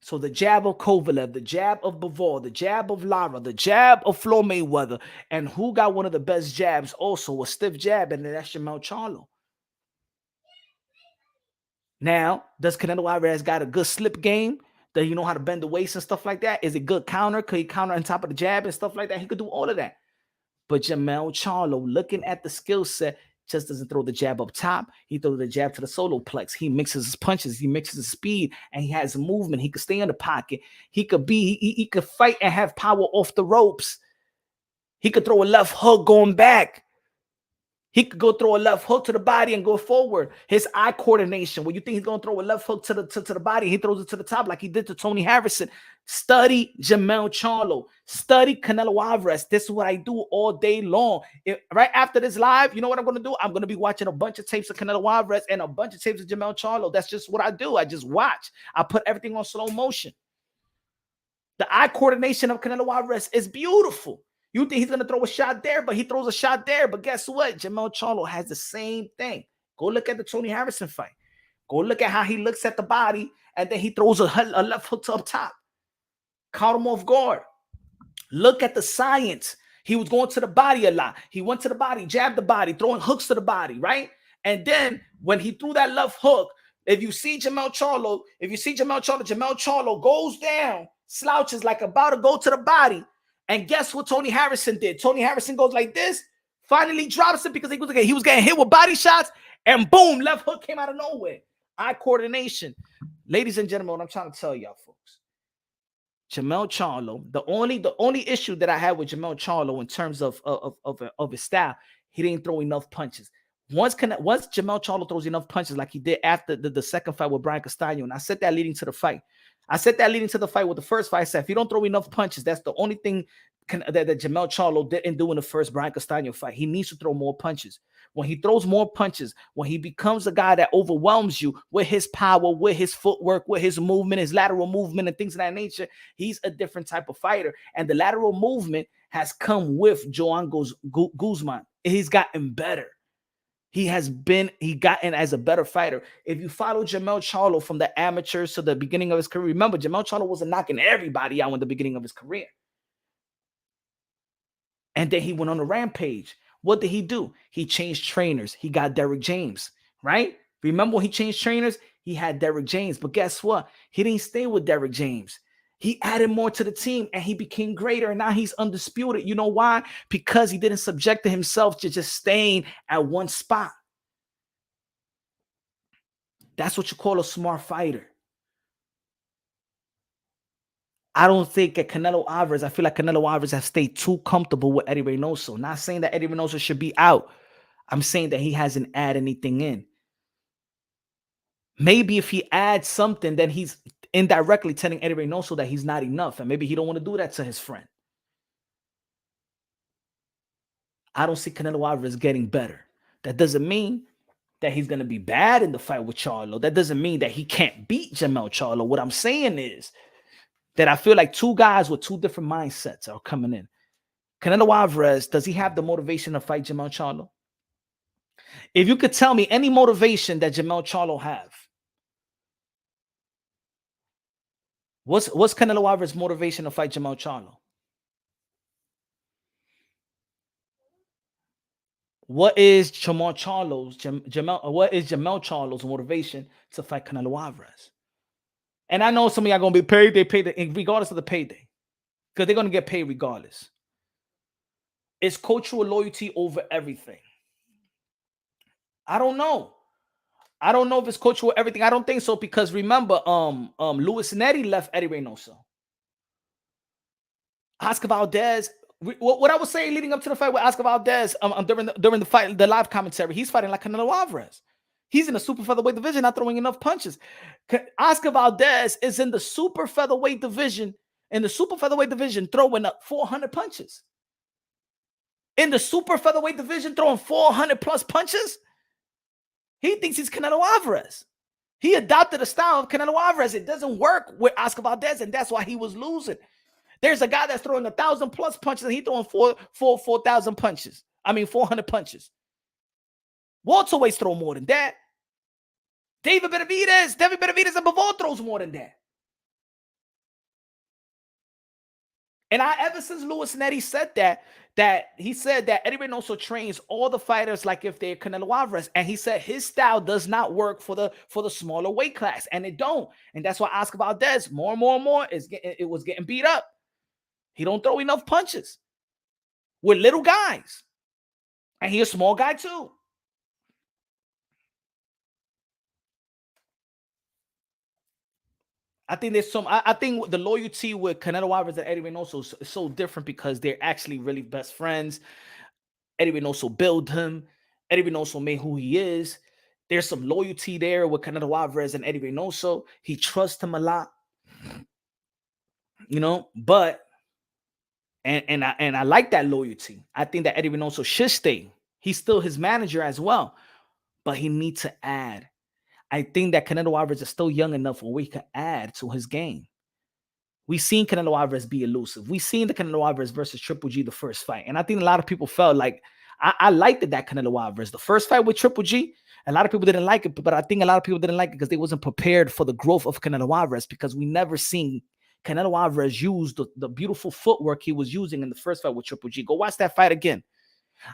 So the jab of Kovalev, the jab of Bivol, the jab of Lara, the jab of Floyd Mayweather, and who got one of the best jabs also, a stiff jab, and that's Jermell Charlo. Now, does Canelo Alvarez got a good slip game? Does he know how to bend the waist and stuff like that? Is it good counter? Could he counter on top of the jab and stuff like that? He could do all of that. But Jermell Charlo, looking at the skill set, just doesn't throw the jab up top. He throws the jab to the solar plex. He mixes his punches. He mixes his speed, and he has movement. He could stay in the pocket. He could fight and have power off the ropes. He could throw a left hook going back. He could go throw a left hook to the body and go forward. His eye coordination. When you think he's going to throw a left hook to the body, he throws it to the top like he did to Tony Harrison. Study Jermell Charlo. Study Canelo Alvarez. This is what I do all day long. Right after this live, you know what I'm going to do? I'm going to be watching a bunch of tapes of Canelo Alvarez and a bunch of tapes of Jermell Charlo. That's just what I do. I just watch. I put everything on slow motion. The eye coordination of Canelo Alvarez is beautiful. You think he's going to throw a shot there, but he throws a shot there. But guess what? Jermell Charlo has the same thing. Go look at the Tony Harrison fight. Go look at how he looks at the body, and then he throws a left hook to up top. Caught him off guard. Look at the science. He was going to the body a lot. He went to the body, jabbed the body, throwing hooks to the body, right? And then when he threw that left hook, if you see Jermell Charlo, Jermell Charlo goes down, slouches like about to go to the body. And guess what Tony Harrison did? Tony Harrison goes like this, finally drops it because he was getting hit with body shots, and boom, left hook came out of nowhere. Eye coordination. Ladies and gentlemen, what I'm trying to tell y'all, folks. Jermell Charlo, the only issue that I had with Jermell Charlo in terms of his style, he didn't throw enough punches. Once Jermell Charlo throws enough punches like he did after the second fight with Brian Castaño, and I said that leading to the fight. I said that leading to the fight with the first fight. I said, if you don't throw enough punches, that's the only thing that Jermell Charlo didn't do in the first Brian Castaño fight. He needs to throw more punches. When he throws more punches, when he becomes a guy that overwhelms you with his power, with his footwork, with his movement, his lateral movement, and things of that nature, he's a different type of fighter. And the lateral movement has come with Juan Guzman. He's gotten better. He's gotten as a better fighter. If you follow Jermell Charlo from the amateurs to the beginning of his career, remember, Jermell Charlo wasn't knocking everybody out in the beginning of his career. And then he went on a rampage. What did he do? He changed trainers. He got Derrick James, right? Remember when he changed trainers? He had Derrick James. But guess what? He didn't stay with Derrick James. He added more to the team and he became greater. And now he's undisputed. You know why? Because he didn't subject himself to just staying at one spot. That's what you call a smart fighter. I don't think that Canelo Alvarez, I feel like Canelo Alvarez has stayed too comfortable with Eddie Reynoso. Not saying that Eddie Reynoso should be out. I'm saying that he hasn't added anything in. Maybe if he adds something, then he's indirectly telling Eddie Reynoso that he's not enough. And maybe he don't want to do that to his friend. I don't see Canelo Alvarez getting better. That doesn't mean that he's going to be bad in the fight with Charlo. That doesn't mean that he can't beat Jermell Charlo. What I'm saying is that I feel like two guys with two different mindsets are coming in. Canelo Alvarez, does he have the motivation to fight Jermell Charlo? If you could tell me any motivation that Jermell Charlo have, what's Canelo Alvarez's motivation to fight Jermell Charlo? What is Jermell Charlo's motivation to fight Canelo Alvarez? And I know some of y'all gonna be paid. They pay regardless of the payday, because they're gonna get paid regardless. Is cultural loyalty over everything? I don't know. I don't know if it's cultural everything. I don't think so, because remember, Luis Nery left Eddie Reynoso. Oscar Valdez. What I was saying leading up to the fight with Oscar Valdez, during the fight, the live commentary, he's fighting like Canelo Alvarez. He's in the super featherweight division, not throwing enough punches. Oscar Valdez is in the super featherweight division, throwing up 400 punches. In the super featherweight division, throwing 400 plus punches. He thinks he's Canelo Alvarez. He adopted a style of Canelo Alvarez. It doesn't work with Oscar Valdez, and that's why he was losing. There's a guy that's throwing 1,000 plus punches, and he's throwing 4,000 punches. 400 punches. Welterweights throw more than that. David Benavidez and Bivol throws more than that. And ever since Luis Nery said that he said that Eddie Reynoso trains all the fighters like if they're Canelo Alvarez, and he said his style does not work for the smaller weight class, and it don't. And that's why Oscar Valdez more was getting beat up. He don't throw enough punches with little guys, and he's a small guy too. I think there's some. I think the loyalty with Canelo Alvarez and Eddie Reynoso is so different because they're actually really best friends. Eddie Reynoso built him. Eddie Reynoso made who he is. There's some loyalty there with Canelo Alvarez and Eddie Reynoso. He trusts him a lot, But I like that loyalty. I think that Eddie Reynoso should stay. He's still his manager as well, but he needs to add. I think that Canelo Alvarez is still young enough where we can add to his game. We've seen Canelo Alvarez be elusive. We've seen the Canelo Alvarez versus Triple G, the first fight. And I think a lot of people felt like, I liked that Canelo Alvarez. The first fight with Triple G, a lot of people didn't like it, but I think a lot of people didn't like it because they wasn't prepared for the growth of Canelo Alvarez, because we never seen Canelo Alvarez use the beautiful footwork he was using in the first fight with Triple G. Go watch that fight again.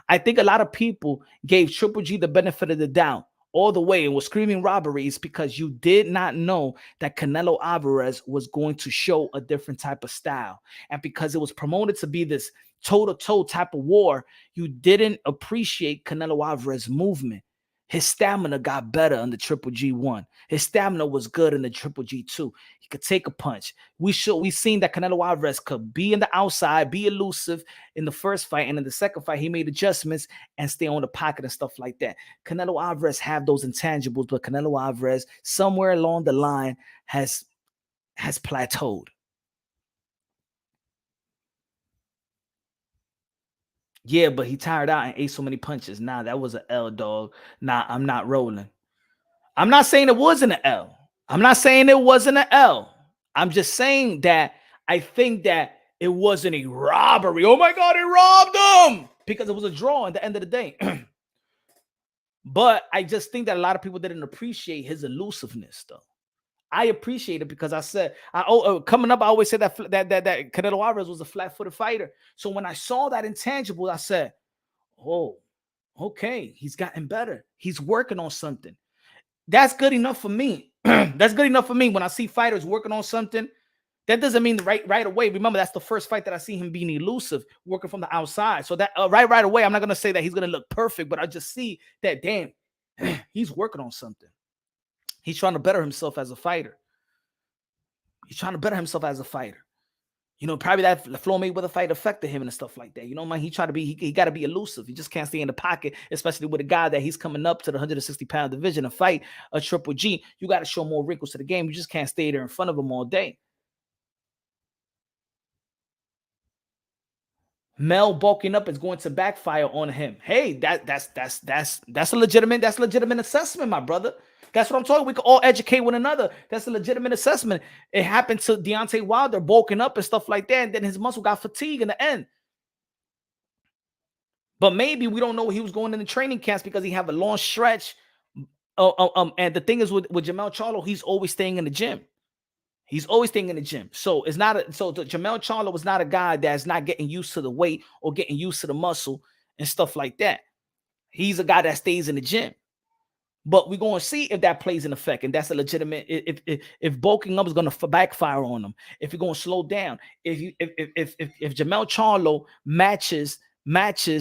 I think a lot of people gave Triple G the benefit of the doubt all the way and was screaming robberies because you did not know that Canelo Alvarez was going to show a different type of style. And because it was promoted to be this toe-to-toe type of war, you didn't appreciate Canelo Alvarez's movement. His stamina got better on the Triple G1. His stamina was good in the Triple G2. He could take a punch. We've seen that Canelo Alvarez could be in the outside, be elusive in the first fight, and in the second fight, he made adjustments and stay on the pocket and stuff like that. Canelo Alvarez have those intangibles, but Canelo Alvarez, somewhere along the line, has plateaued. Yeah, but he tired out and ate so many punches. Nah, that was an L, dog. Nah, I'm not rolling. I'm not saying it wasn't an L. I'm not saying it wasn't an L. I'm just saying that I think that it wasn't a robbery. Oh my God, he robbed him! Because it was a draw at the end of the day. But I just think that a lot of people didn't appreciate his elusiveness, though. I appreciate it because I said, coming up, I always said that Canelo Alvarez was a flat-footed fighter. So when I saw that intangible, I said, oh, okay, he's gotten better. He's working on something. That's good enough for me. That's good enough for me. When I see fighters working on something, that doesn't mean right away. Remember, that's the first fight that I see him being elusive, working from the outside. So that right away, I'm not going to say that he's going to look perfect, but I just see that, damn, he's working on something. He's trying to better himself as a fighter. You know, probably that Floyd Mayweather fight affected him and stuff like that. You know, man, he tried to be, he got to be elusive. He just can't stay in the pocket, especially with a guy that he's coming up to the 160-pound division to fight a Triple G. You got to show more wrinkles to the game. You just can't stay there in front of him all day. Mel bulking up is going to backfire on him. Hey, that's a legitimate assessment, my brother. That's what I'm talking. We can all educate one another. That's a legitimate assessment. It happened to Deontay Wilder bulking up and stuff like that, and then his muscle got fatigued in the end. But maybe we don't know he was going in the training camps because he have a long stretch. And the thing is with Jermell Charlo, he's always staying in the gym. He's always staying in the gym. So it's not Jermell Charlo was not a guy that's not getting used to the weight or getting used to the muscle and stuff like that. He's a guy that stays in the gym. But we're going to see if that plays an effect, and that's a legitimate. If bulking up is going to backfire on him, if you're going to slow down, if Jermell Charlo matches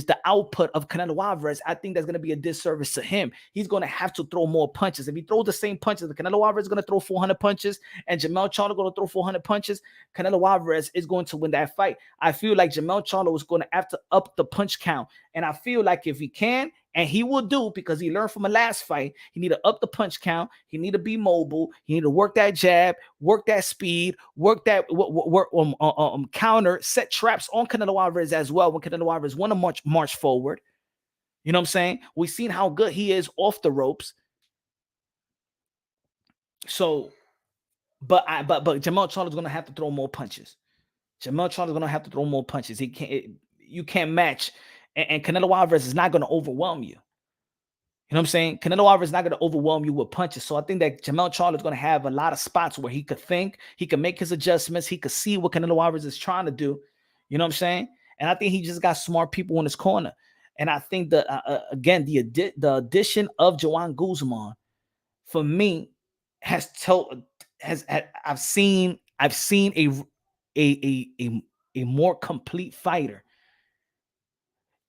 the output of Canelo Alvarez, I think that's going to be a disservice to him. He's going to have to throw more punches. If he throws the same punches, the Canelo Alvarez is going to throw 400 punches, and Jermell Charlo going to throw 400 punches. Canelo Alvarez is going to win that fight. I feel like Jermell Charlo is going to have to up the punch count, and I feel like if he can. And he will do, because he learned from the last fight, he need to up the punch count. He need to be mobile. He need to work that jab, work that speed, work that counter, set traps on Canelo Alvarez as well when Canelo Alvarez want to march forward. You know what I'm saying? We've seen how good he is off the ropes. So, but Jermell Charlo is going to have to throw more punches. Jermell Charlo is going to have to throw more punches. You can't match. And Canelo Alvarez is not going to overwhelm you. You know what I'm saying? Canelo Alvarez is not going to overwhelm you with punches. So I think that Jermell Charlo is going to have a lot of spots where he could think, he can make his adjustments, he could see what Canelo Alvarez is trying to do. You know what I'm saying? And I think he just got smart people in his corner. And I think that again, the addition of Juan Guzman, for me, I've seen a more complete fighter.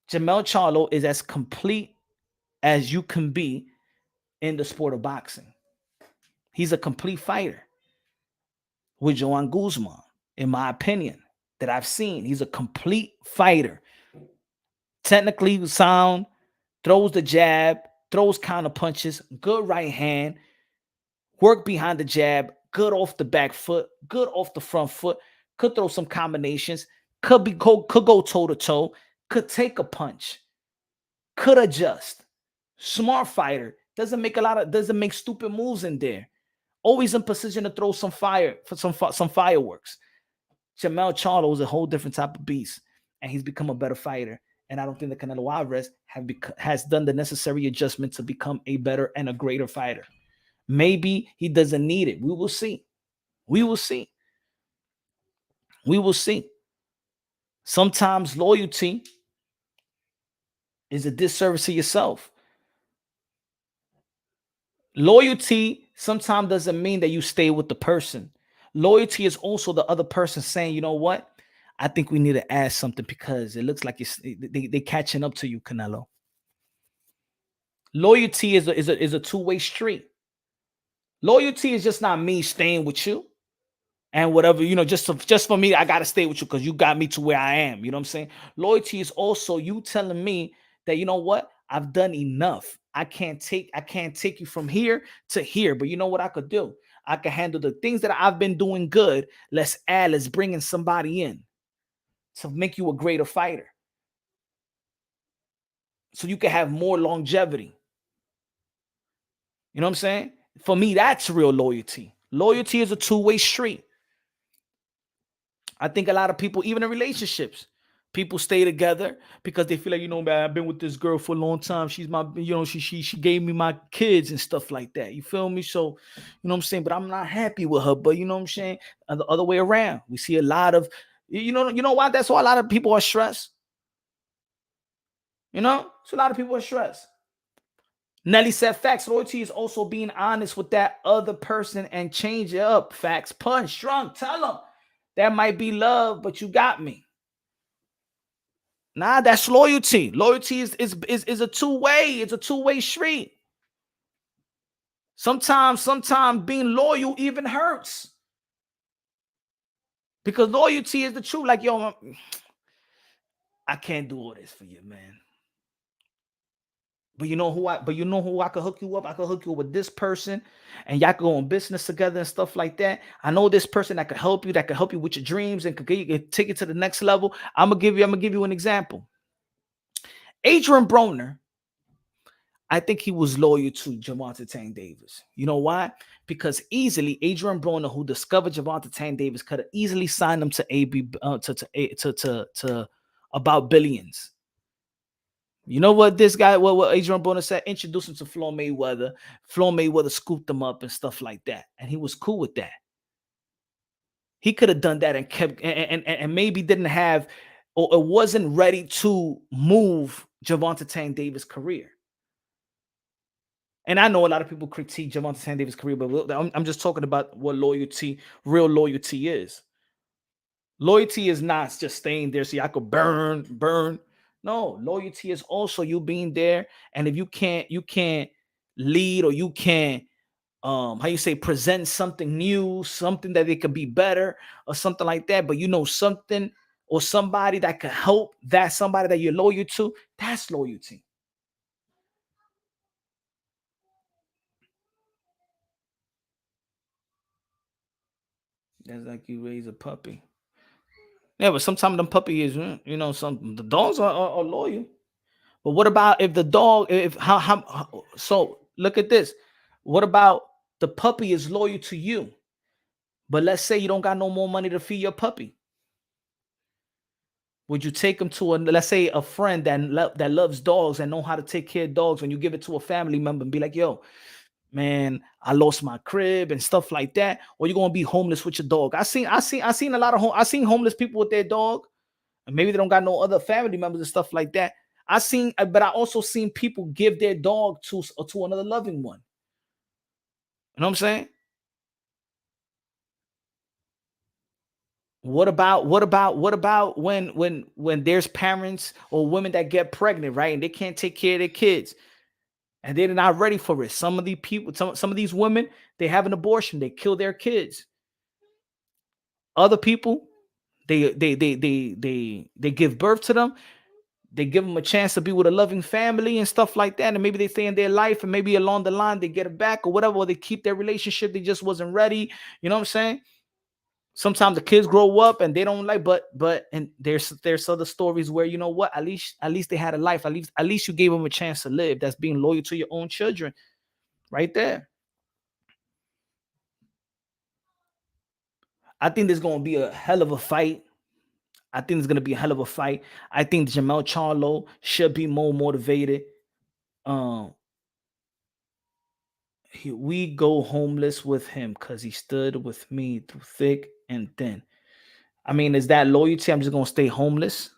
Jermell Charlo is as complete as you can be in the sport of boxing. He's a complete fighter. With Juan Guzman, in my opinion, that I've seen, he's a complete fighter. Technically sound, throws the jab, throws counter punches, good right hand, work behind the jab, good off the back foot, good off the front foot, could throw some combinations, could go toe to toe. Could take a punch, could adjust. Smart fighter, doesn't make stupid moves in there. Always in position to throw some fire for some fireworks. Jermell Charlo is a whole different type of beast, and he's become a better fighter. And I don't think that Canelo Alvarez has done the necessary adjustment to become a better and a greater fighter. Maybe he doesn't need it. We will see. We will see. We will see. Sometimes loyalty is a disservice to yourself. Loyalty sometimes doesn't mean that you stay with the person. Loyalty is also the other person saying, you know what? I think we need to add something because it looks like they catching up to you, Canelo. Loyalty is a two-way street. Loyalty is just not me staying with you. And whatever, you know, just for me, I got to stay with you because you got me to where I am. You know what I'm saying? Loyalty is also you telling me that, you know what? I've done enough. I can't take you from here to here. But you know what I could do? I can handle the things that I've been doing good. Let's bring in somebody in to make you a greater fighter. So you can have more longevity. You know what I'm saying? For me, that's real loyalty. Loyalty is a two-way street. I think a lot of people, even in relationships, people stay together because they feel like, you know, man, I've been with this girl for a long time. She's my, you know, she gave me my kids and stuff like that. You feel me? So, you know what I'm saying? But I'm not happy with her. But you know what I'm saying? And the other way around, we see a lot of, you know why? That's why a lot of people are stressed. You know, so a lot of people are stressed. Nelly said, facts. Loyalty is also being honest with that other person and change it up. Facts. Punch, drunk, tell them. That might be love, but you got me. Nah, that's loyalty. Loyalty is a two-way. It's a two-way street. Sometimes being loyal even hurts. Because loyalty is the truth. Like, yo, I can't do all this for you, man. But you know who I could hook you up? I could hook you up with this person, and y'all could go on business together and stuff like that. I know this person that could help you with your dreams and could get you, take it to the next level. I'm gonna give you an example. Adrian Broner, I think he was loyal to Gervonta Tank Davis. You know why? Because easily Adrian Broner, who discovered Gervonta Tank Davis, could have easily signed him to to about billions. You know what this guy, what Adrian Broner said? Introduced him to Floyd Mayweather. Floyd Mayweather scooped him up and stuff like that, and he was cool with that. He could have done that and kept and maybe didn't have or wasn't ready to move Gervonta Tank Davis' career. And I know a lot of people critique Gervonta Tank Davis' career, but I'm just talking about what real loyalty is. Loyalty is not just staying there so I could burn. No, loyalty is also you being there. And if you can't lead, or you can't present something new, something that it could be better or something like that, but you know something or somebody that could help that somebody that you're loyal to, that's loyalty. That's like you raise a puppy. Yeah, but sometimes the puppy is, the dogs are loyal. But what about if the dog, if so look at this. What about the puppy is loyal to you? But let's say you don't got no more money to feed your puppy. Would you take him to let's say a friend that loves dogs and know how to take care of dogs, when you give it to a family member and be like, yo, man, I lost my crib and stuff like that, or you're gonna be homeless with your dog? I seen a lot of homeless people with their dog, and maybe they don't got no other family members and stuff like that. But I also seen people give their dog to another loving one. You know what I'm saying? What about when there's parents or women that get pregnant, right? And they can't take care of their kids and they're not ready for it. Some of these people, some of these women, they have an abortion, they kill their kids. Other people, they give birth to them. They give them a chance to be with a loving family and stuff like that. And maybe they stay in their life, and maybe along the line they get it back or whatever, or they keep their relationship. They just wasn't ready. You know what I'm saying? Sometimes the kids grow up and they don't like, but and there's other stories where, you know what, at least they had a life. At least you gave them a chance to live. That's being loyal to your own children, right there. I think there's gonna be a hell of a fight. I think it's gonna be a hell of a fight. I think Jermell Charlo should be more motivated. Um, we go homeless with him because he stood with me through thick and thin. I mean, is that loyalty? I'm just gonna stay homeless.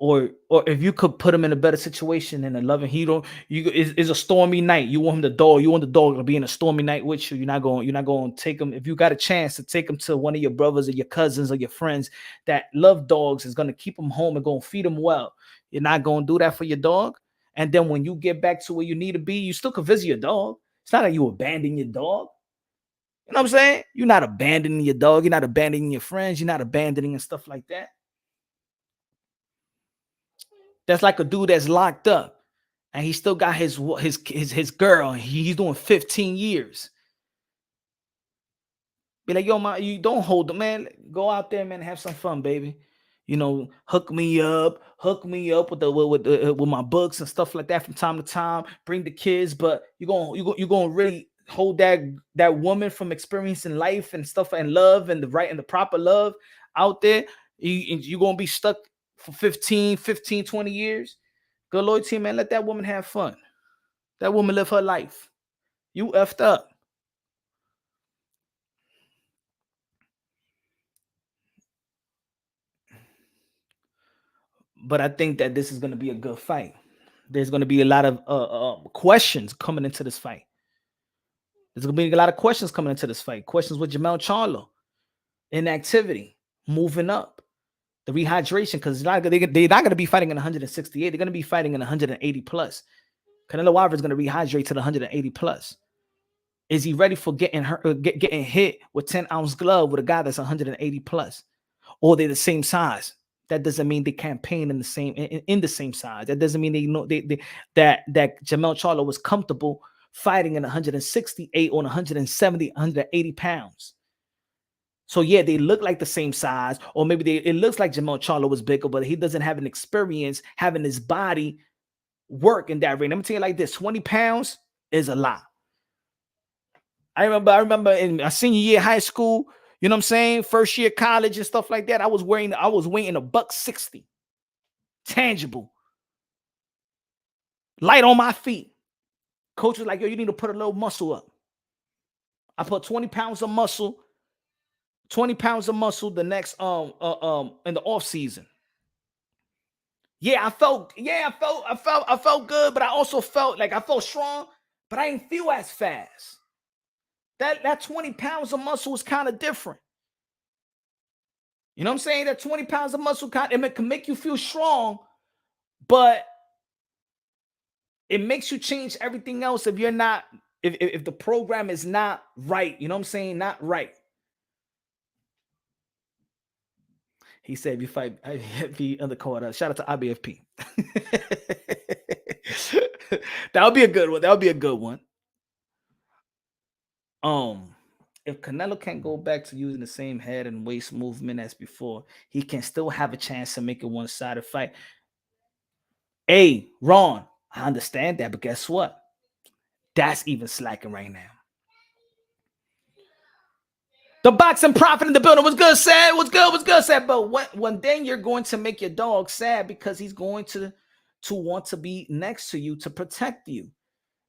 Or if you could put him in a better situation and a loving, he don't, you is a stormy night. You want the dog to be in a stormy night with you. You're not going to take him. If you got a chance to take him to one of your brothers or your cousins or your friends that love dogs, is going to keep him home and going to feed him well. You're not going to do that for your dog. And then when you get back to where you need to be, you still can visit your dog. It's not like you abandon your dog. You know what I'm saying? You're not abandoning your dog. You're not abandoning your friends. You're not abandoning and stuff like that. That's like a dude that's locked up and he still got his girl. He's doing 15 years. Be like, yo, man, you don't hold them, man. Go out there, man, have some fun, baby. You know, hook me up with my books and stuff like that from time to time. Bring the kids, but you're gonna really hold that woman from experiencing life and stuff and love and the proper love out there. You're gonna be stuck for 15, 20 years. Good loyalty, man. Let that woman have fun. That woman live her life. You effed up. But I think that this is going to be a good fight. There's going to be a lot of questions coming into this fight. There's going to be a lot of questions coming into this fight. Questions with Jermell Charlo, inactivity, moving up, the rehydration, because they're not going to be fighting in 168. They're going to be fighting in 180 plus. Canelo Alvarez is going to rehydrate to the 180 plus. Is he ready for getting hurt, getting hit with 10-ounce glove with a guy that's 180 plus? Or they're the same size? That doesn't mean they campaign in the same size. That doesn't mean that Jermell Charlo was comfortable fighting in 168 on 170, 180 pounds. So yeah, they look like the same size, or maybe it looks like Jermell Charlo was bigger, but he doesn't have an experience having his body work in that range. Let me tell you like this: 20 pounds is a lot. I remember in my senior year of high school, you know what I'm saying? First year college and stuff like that. I was weighing $160. Tangible. Light on my feet. Coach was like, yo, you need to put a little muscle up. I put 20 pounds of muscle, 20 pounds of muscle the next in the off season. Yeah, I felt good, but I also felt like I felt strong, but I didn't feel as fast. That 20 pounds of muscle is kind of different. You know what I'm saying? That 20 pounds of muscle it can make you feel strong, but it makes you change everything else if you're not, if the program is not right. You know what I'm saying? Not right. He said, if you fight IBFP undercard, shout out to IBFP. That would be a good one. That would be a good one. If Canelo can't go back to using the same head and waist movement as before, he can still have a chance to make a one-sided fight. Hey, Ron, I understand that, but guess what? That's even slacking right now. The boxing prophet in the building. What's good, sad? What's good, sad? But when then you're going to make your dog sad because he's going to want to be next to you to protect you.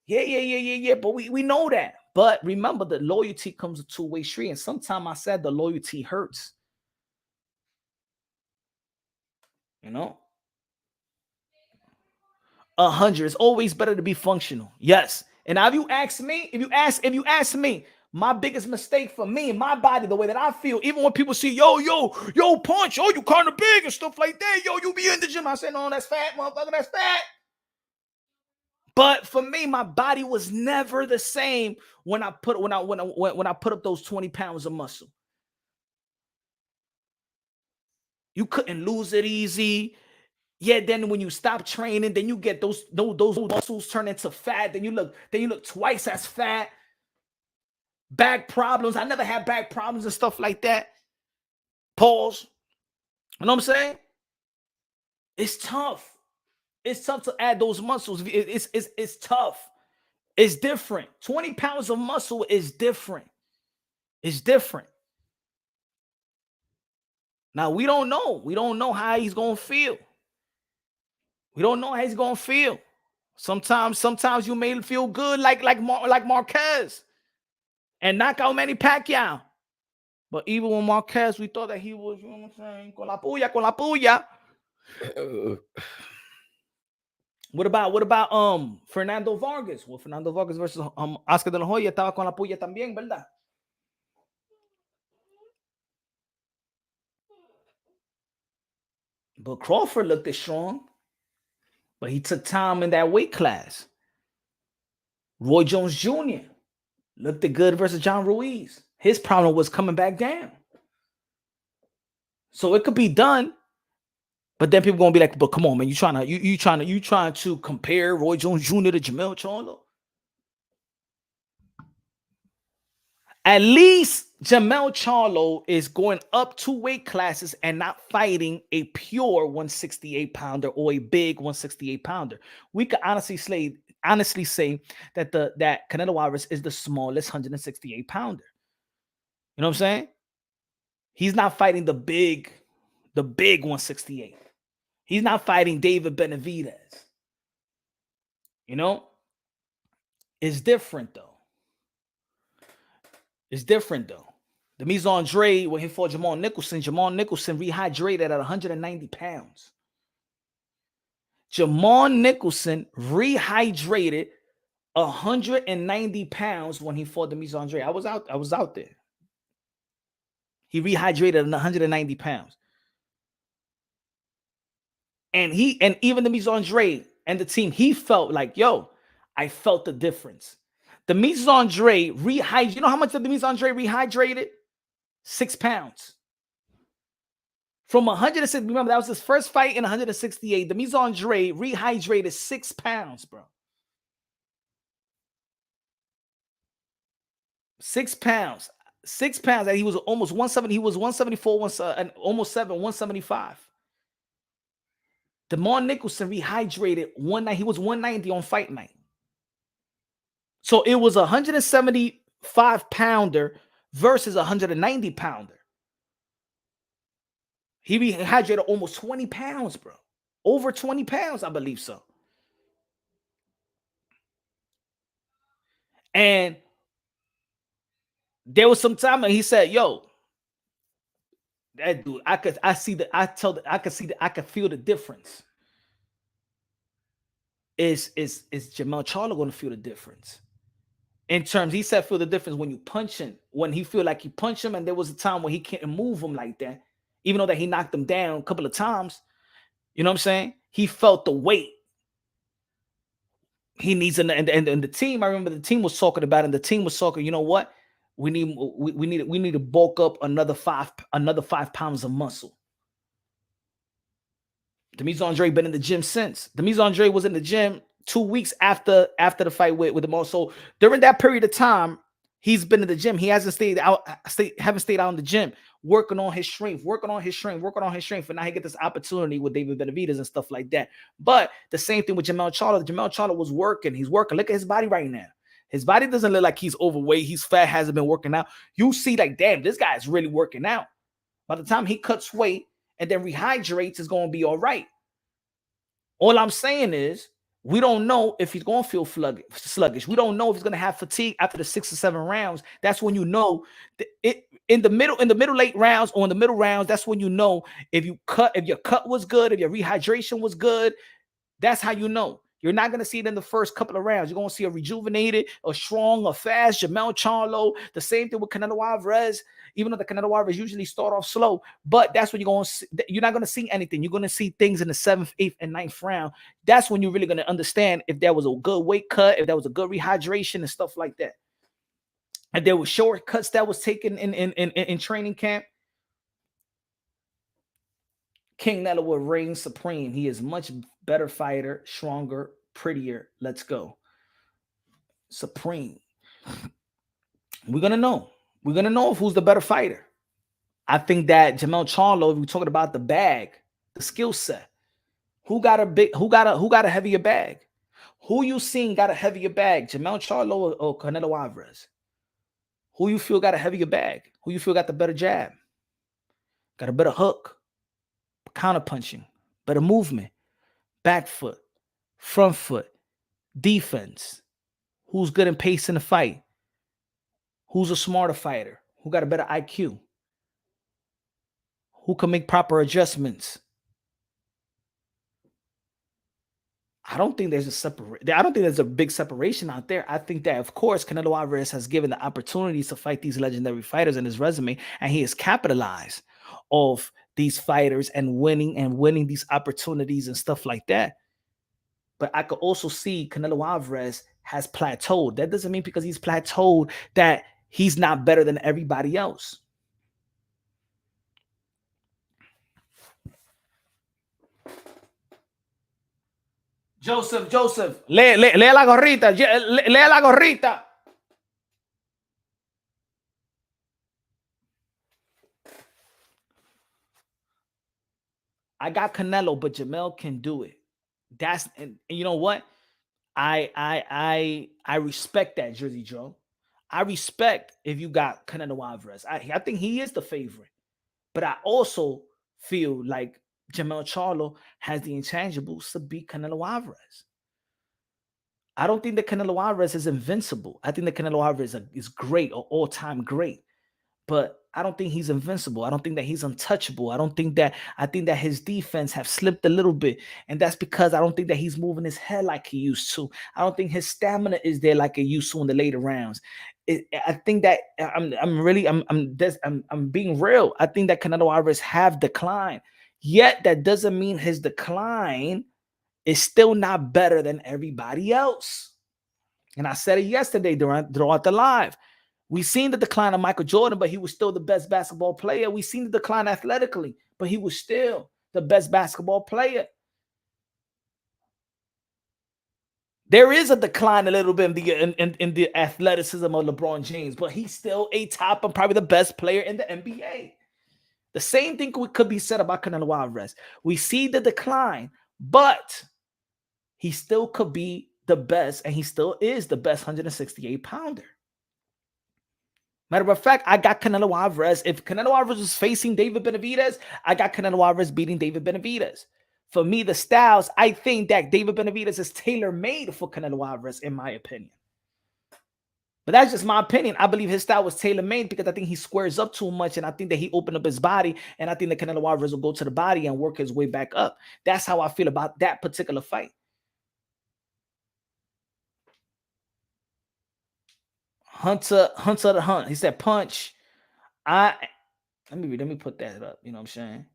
Yeah. But we know that. But remember that loyalty comes a two-way street. And sometimes I said the loyalty hurts. You know? 100. It's always better to be functional. Yes. And now if you ask me, my biggest mistake for me and my body, the way that I feel, even when people see, yo, Punch, yo, you kind of big and stuff like that. Yo, you be in the gym. I say, no, that's fat, motherfucker, that's fat. But for me, my body was never the same when I put up those 20 pounds of muscle. You couldn't lose it easy. Yeah, then when you stop training, then you get those muscles turn into fat. Then you look twice as fat. Back problems. I never had back problems and stuff like that. Pause. You know what I'm saying? It's tough. It's tough to add those muscles. It's tough. It's different. 20 pounds of muscle is different. It's different. Now, we don't know. We don't know how he's going to feel. We don't know how he's going to feel. Sometimes you may feel good like Marquez and knock out Manny Pacquiao. But even when Marquez, we thought that he was, you know what I'm saying, con la puya. What about Fernando Vargas? Well, Fernando Vargas versus Oscar de la Hoya estaba con la puya también, ¿verdad? But Crawford looked strong. But he took time in that weight class. Roy Jones Jr. looked good versus John Ruiz. His problem was coming back down. So it could be done. But then people gonna be like, but come on, man, you trying to compare Roy Jones Jr. to Jermell Charlo? At least Jermell Charlo is going up 2 weight classes and not fighting a pure 168-pounder or a big 168-pounder. We could honestly say that that Canelo Alvarez is the smallest 168-pounder. You know what I'm saying? He's not fighting the big 168. He's not fighting David Benavidez. You know? It's different though. The Mise-Andre, when he fought Jamal Nicholson rehydrated at 190 pounds. Jamal Nicholson rehydrated 190 pounds when he fought the Mise-Andre. I was out there. He rehydrated 190 pounds. And even the Mise-Andre and the team, he felt like, yo, I felt the difference. Demetrius Andre rehydrated. You know how much the Demetrius Andre rehydrated? 6 pounds. From 106, remember that was his first fight in 168. Demetrius Andre rehydrated 6 pounds, bro. 6 pounds. 6 pounds. And he was almost 170. He was 174, and almost 175. DeMar Nicholson rehydrated one night. He was 190 on fight night. So it was a 175 pounder versus a 190 pounder. He rehydrated almost 20 pounds, bro. Over 20 pounds, I believe so. And there was some time when he said, yo, that dude, I could feel the difference. Is Jermell Charlo going to feel the difference? In terms, he said feel the difference when you punch him, when he feel like you punch him, and there was a time when he can't move him like that, even though that he knocked him down a couple of times. You know what I'm saying? He felt the weight. He needs and the team. I remember the team was talking about it, and the team was talking, you know what? We need to bulk up another 5 pounds of muscle. Demetrius Andre been in the gym since. Demetrius Andre was in the gym 2 weeks after the fight with the most. So during that period of time, he's been in the gym. He hasn't stayed out, haven't stayed out in the gym, working on his strength, And now he get this opportunity with David Benavidez and stuff like that. But the same thing with Jermell Charlo. Jermell Charlo was working. He's working. Look at his body right now. His body doesn't look like he's overweight. He's fat, hasn't been working out. You see, like, damn, this guy is really working out. By the time he cuts weight and then rehydrates, it's going to be all right. All I'm saying is, we don't know if he's going to feel sluggish. We don't know if he's going to have fatigue after the 6 or 7 rounds. That's when you know in the middle late rounds or in the middle rounds. That's when you know if your cut was good, if your rehydration was good. That's how you know. You're not going to see it in the first couple of rounds. You're going to see a rejuvenated, a strong, a fast Jermell Charlo. The same thing with Canelo Alvarez, even though the Canelo Alvarez usually start off slow. But that's when you're not going to see anything. You're going to see things in the 7th, 8th, and 9th round. That's when you're really going to understand if there was a good weight cut, if there was a good rehydration and stuff like that. And there were shortcuts that was taken in training camp. King Canelo will reign supreme. He is much better fighter, stronger, prettier. Let's go. Supreme. We're going to know. We're going to know who's the better fighter. I think that Jermell Charlo, if we're talking about the bag, the skill set, who got a heavier bag? Who you seen got a heavier bag? Jermell Charlo or Canelo Alvarez? Who you feel got a heavier bag? Who you feel got the better jab? Got a better hook? Counter punching, better movement, back foot, front foot, defense. Who's good in pace in the fight? Who's a smarter fighter? Who got a better IQ? Who can make proper adjustments? I don't think there's a big separation out there. I think that, of course, Canelo Alvarez has given the opportunities to fight these legendary fighters in his resume, and he has capitalized off these fighters and winning these opportunities and stuff like that. But I could also see Canelo Alvarez has plateaued. That doesn't mean because he's plateaued that he's not better than everybody else. Joseph, lee la gorrita, lee la gorrita. I got Canelo, but Jermell can do it. And you know what? I respect that, Jersey Joe. I respect if you got Canelo Alvarez. I think he is the favorite, but I also feel like Jermell Charlo has the intangibles to beat Canelo Alvarez. I don't think that Canelo Alvarez is invincible. I think that Canelo Alvarez is great, or all-time great. But I don't think he's invincible. I don't think that he's untouchable. I think that his defense have slipped a little bit. And that's because I don't think that he's moving his head like he used to. I don't think his stamina is there like it used to in the later rounds. I think that I'm being real. I think that Canelo Alvarez have declined. Yet that doesn't mean his decline is still not better than everybody else. And I said it yesterday throughout the live. We seen the decline of Michael Jordan, but he was still the best basketball player. We seen the decline athletically, but he was still the best basketball player. There is a decline a little bit in the athleticism of LeBron James, but he's still a top and probably the best player in the NBA. The same thing could be said about Canelo Alvarez. We see the decline, but he still could be the best, and he still is the best 168-pounder. Matter of fact, I got Canelo Alvarez. If Canelo Alvarez was facing David Benavidez, I got Canelo Alvarez beating David Benavidez. For me, the styles, I think that David Benavidez is tailor-made for Canelo Alvarez, in my opinion. But that's just my opinion. I believe his style was tailor-made because I think he squares up too much, and I think that he opened up his body, and I think that Canelo Alvarez will go to the body and work his way back up. That's how I feel about that particular fight. Hunter the Hunt. He said, punch. Let me put that up. You know what I'm saying?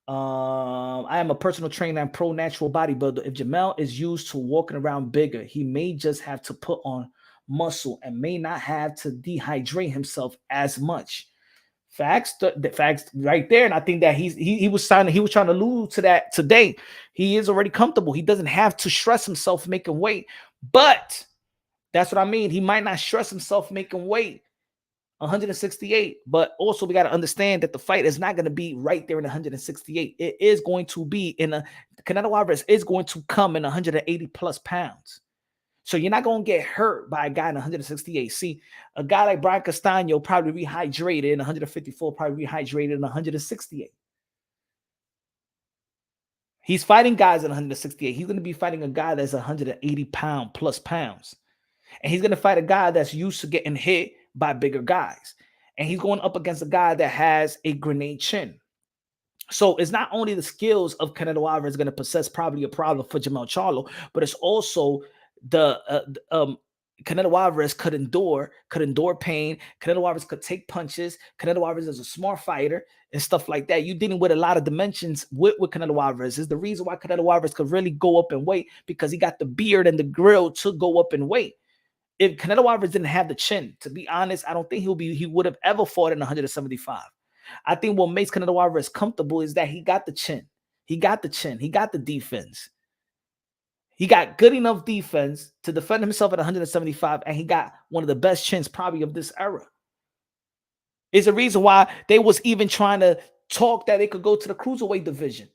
I am a personal trainer and pro natural bodybuilder. If Jermell is used to walking around bigger, he may just have to put on muscle and may not have to dehydrate himself as much. Facts, the facts right there. And I think that he was trying to allude to that today. He is already comfortable. He doesn't have to stress himself making weight, but that's what I mean. He might not stress himself making weight 168, but also we got to understand that the fight is not going to be right there in 168. It is going to be Canelo Alvarez is going to come in 180 plus pounds. So you're not going to get hurt by a guy in 168. See, a guy like Brian Castano probably rehydrated in 154, probably rehydrated in 168. He's fighting guys in 168. He's going to be fighting a guy that's 180 plus pounds. And he's going to fight a guy that's used to getting hit by bigger guys. And he's going up against a guy that has a grenade chin. So it's not only the skills of Canelo Alvarez going to possess probably a problem for Jermell Charlo, but it's also Canelo Alvarez could endure pain. Canelo Alvarez could take punches. Canelo Alvarez is a smart fighter and stuff like that. You're dealing with a lot of dimensions with Canelo Alvarez. Is the reason why Canelo Alvarez could really go up in weight, because he got the beard and the grill to go up in weight. If Canelo Alvarez didn't have the chin, to be honest, I don't think he would have ever fought in 175. I think what makes Canelo Alvarez comfortable is that he got the chin. He got the chin. He got the defense. He got good enough defense to defend himself at 175, and he got one of the best chins probably of this era. It's a reason why they was even trying to talk that they could go to the cruiserweight division.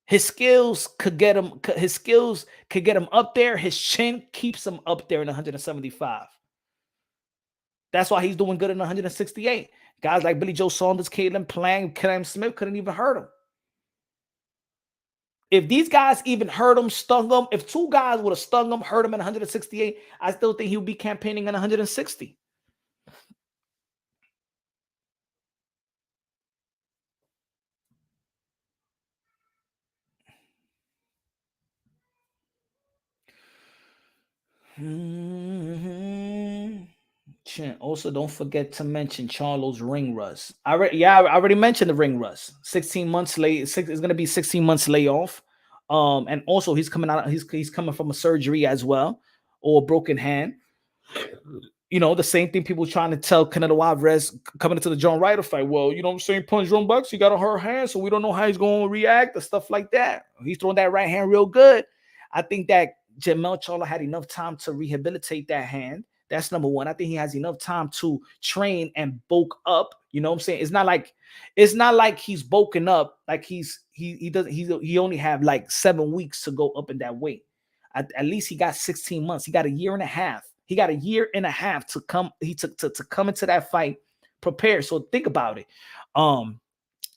His skills could get him. His skills could get him up there. His chin keeps him up there in 175. That's why he's doing good in 168. Guys like Billy Joe Saunders, Caitlin Plang, Cam Smith couldn't even hurt him. If these guys even hurt him, stung him, if two guys would have stung him, hurt him in 168, I still think he would be campaigning in 160. Also, don't forget to mention Charlo's ring rust. I already mentioned the ring rust. 16 months late. It's going to be 16 months layoff. And also he's coming out. He's coming from a surgery as well, or a broken hand. You know, the same thing people trying to tell Canelo Alvarez coming into the John Ryder fight. Well, you know what I'm saying? Punch John Bucks, he got a hurt hand, so we don't know how he's going to react and stuff like that. He's throwing that right hand real good. I think that Jermell Charlo had enough time to rehabilitate that hand. That's number one. I think he has enough time to train and bulk up. You know what I'm saying? It's not like he's bulking up. Like he only have like 7 weeks to go up in that weight. At least he got 16 months. He got a year and a half. He got a year and a half to come. He took to come into that fight prepared. So think about it.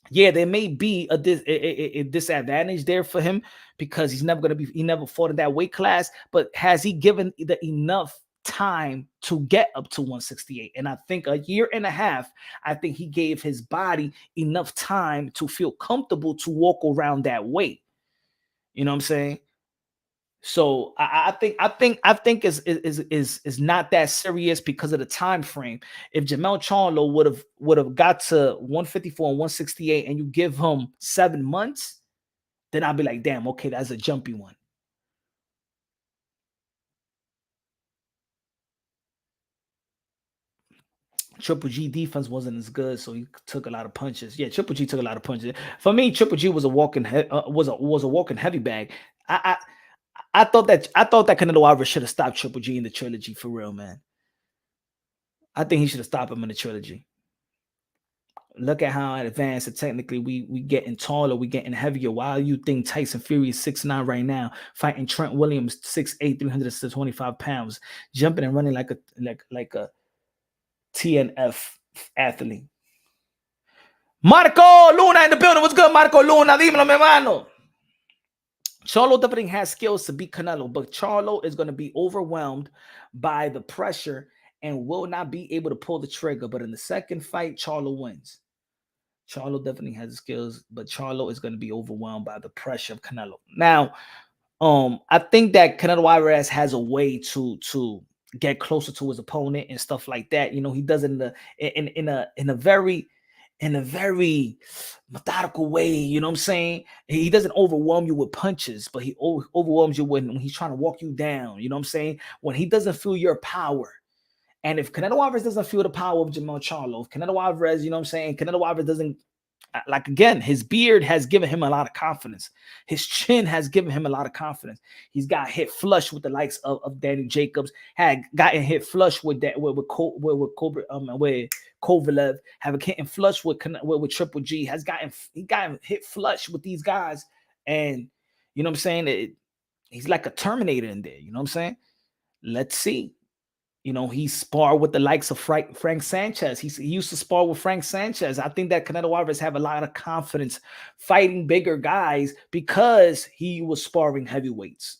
Yeah, there may be a disadvantage there for him because he never fought in that weight class. But has he given enough time to get up to 168? And I think a year and a half, I think he gave his body enough time to feel comfortable to walk around that weight. You know what I'm saying? So I think is not that serious because of the time frame. If Jermell Charlo would have got to 154 and 168 and you give him 7 months, then I'll be like, damn, okay, that's a jumpy one. Triple G defense wasn't as good, so he took a lot of punches. Yeah, Triple G took a lot of punches. For me, Triple G was a walking was a walking heavy bag. I thought that Canelo Alvarez should have stopped Triple G in the trilogy for real, man. I think he should have stopped him in the trilogy. Look at how advanced and technically we getting taller, we getting heavier. Why you think Tyson Fury is 6'9" right now, fighting Trent Williams 6'8", 325 pounds, jumping and running like a TNF athlete. Marco Luna in the building. What's good, Marco Luna? Dímelo, mi hermano. Charlo definitely has skills to beat Canelo, but Charlo is going to be overwhelmed by the pressure and will not be able to pull the trigger. But in the second fight, Charlo wins. Charlo definitely has the skills, but Charlo is going to be overwhelmed by the pressure of Canelo. Now, I think that Canelo Alvarez has a way to get closer to his opponent and stuff like that. You know, he does it in a very methodical way. You know what I'm saying? He doesn't overwhelm you with punches, but he overwhelms you when he's trying to walk you down. You know what I'm saying? When he doesn't feel your power. And if Canelo Alvarez doesn't feel the power of Jermell Charlo, if Canelo Alvarez, you know what I'm saying, Canelo Alvarez doesn't, like, again, his beard has given him a lot of confidence. His chin has given him a lot of confidence. He's got hit flush with the likes of Danny Jacobs, had gotten hit flush with that with Kovalev, have getting flush with Triple G, he gotten hit flush with these guys, and you know what I'm saying? He's like a Terminator in there. You know what I'm saying? Let's see. You know, he sparred with the likes of Frank Sanchez. He used to spar with Frank Sanchez. I think that Canelo Alvarez have a lot of confidence fighting bigger guys because he was sparring heavyweights.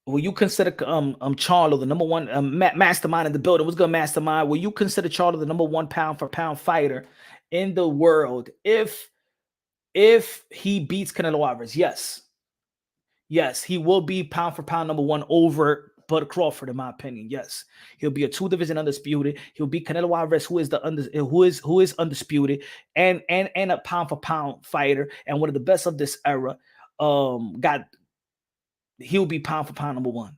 Will you consider Charlo the number one mastermind in the building? What's good, mastermind? Will you consider Charlo the number one pound for pound fighter in the world if he beats Canelo Alvarez? Yes, he will be pound for pound number one over Bud Crawford, in my opinion. Yes, he'll be a 2-division undisputed. He'll beat Canelo Alvarez, who is undisputed and a pound for pound fighter and one of the best of this era. He'll be pound for pound number one.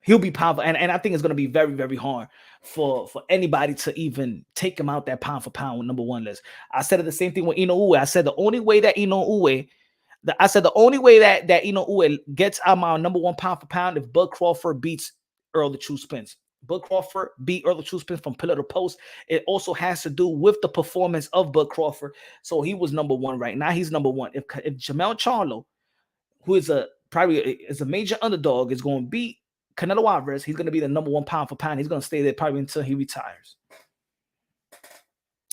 He'll be powerful, and I think it's going to be very, very hard for anybody to even take him out that pound for pound number one list. I said the same thing with Inoue. I said the only way that Inoue gets out my number one pound for pound if Bud Crawford beats Earl the True Spence. Bud Crawford beat Earl the True Spence from pillar to post. It also has to do with the performance of Bud Crawford. So he was number one right now. He's number one. If Jermell Charlo, who is a major underdog, is going to beat Canelo Alvarez, he's going to be the number one pound for pound. He's going to stay there probably until he retires.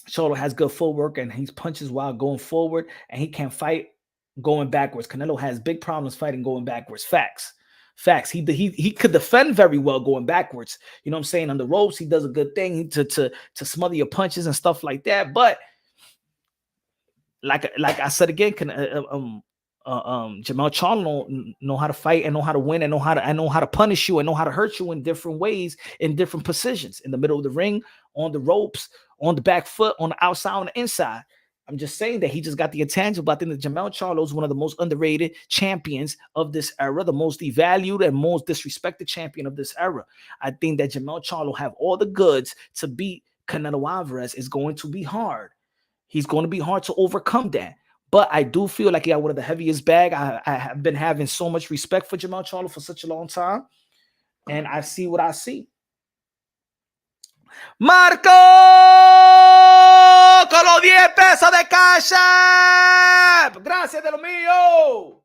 Charlo has good footwork and he punches while going forward, and he can fight going backwards. Canelo has big problems fighting going backwards. Facts. He could defend very well going backwards. You know what I'm saying? On the ropes, he does a good thing to smother your punches and stuff like that. But like I said again, Jermell Charlo know how to fight and know how to win and know how to punish you and know how to hurt you in different ways, in different positions, in the middle of the ring, on the ropes, on the back foot, on the outside, on the inside. I'm just saying that he just got the intangible. I think that Jermell Charlo is one of the most underrated champions of this era, the most devalued and most disrespected champion of this era. I think that Jermell Charlo have all the goods to beat Canelo Alvarez. Is going to be hard. He's going to be hard to overcome that. But I do feel like he got one of the heaviest bag. I have been having so much respect for Jermell Charlo for such a long time. And I see what I see. Marco con los 10 pesos de Cash App. Gracias de lo mío.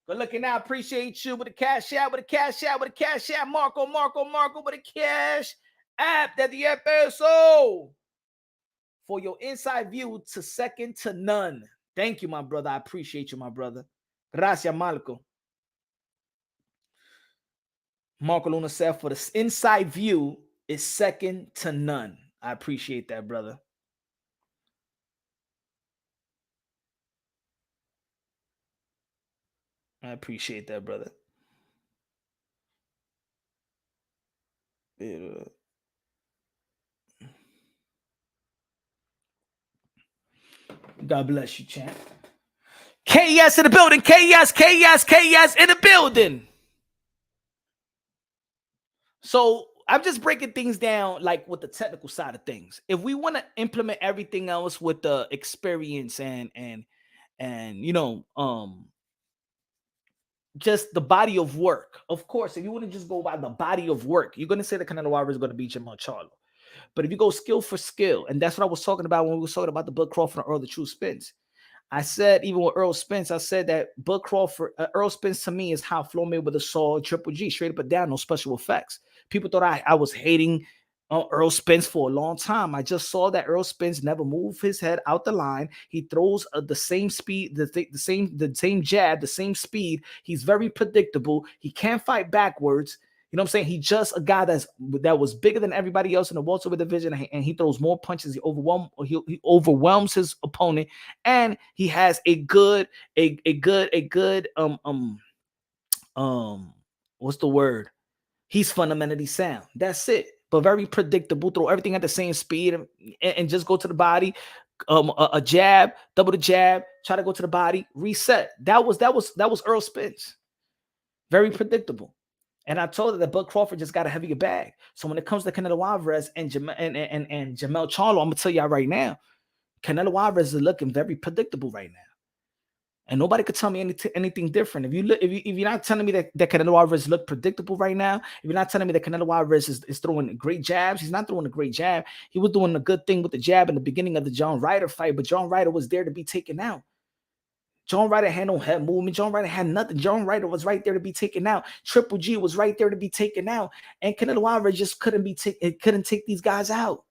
Good looking out. Appreciate you with the Cash App, with the Cash App, with the Cash App. Marco with the Cash App de 10 pesos. For your inside view to second to none. Thank you, my brother. I appreciate you, my brother. Gracias, Marco. Marco Luna said for the inside view is second to none. I appreciate that, brother. I appreciate that, brother. God bless you, champ. KS in the building. KS in the building. So I'm just breaking things down like with the technical side of things. If we want to implement everything else with the experience and just the body of work. Of course, if you want to just go by the body of work, you're going to say that Canelo Alvarez is going to beat Jermell Charlo. But if you go skill for skill, and that's what I was talking about when we were talking about the Bud Crawford and Earl the True Spence. I said, even with Earl Spence, I said that Bud Crawford, Earl Spence to me is how Floyd Mayweather saw Triple G, straight up and down, no special effects. People thought I was hating Earl Spence for a long time. I just saw that Earl Spence never moved his head out the line. He throws the same speed, the same jab, the same speed. He's very predictable. He can't fight backwards. You know what I'm saying? He's just a guy that was bigger than everybody else in the welterweight division, and he throws more punches. He overwhelms his opponent, and he has a good what's the word? He's fundamentally sound. That's it. But very predictable. Throw everything at the same speed and just go to the body. A jab, double the jab, try to go to the body, reset. That was Earl Spence. Very predictable. And I told her that Bud Crawford just got a heavier bag. So when it comes to Canelo Alvarez and Jermell Charlo, I'm gonna tell y'all right now, Canelo Alvarez is looking very predictable right now. And nobody could tell me anything different. If you're not telling me that Canelo Alvarez look predictable right now, if you're not telling me that Canelo Alvarez is throwing great jabs, he's not throwing a great jab. He was doing a good thing with the jab in the beginning of the John Ryder fight, but John Ryder was there to be taken out. John Ryder had no head movement. John Ryder had nothing. John Ryder was right there to be taken out. Triple G was right there to be taken out. And Canelo Alvarez just couldn't take these guys out.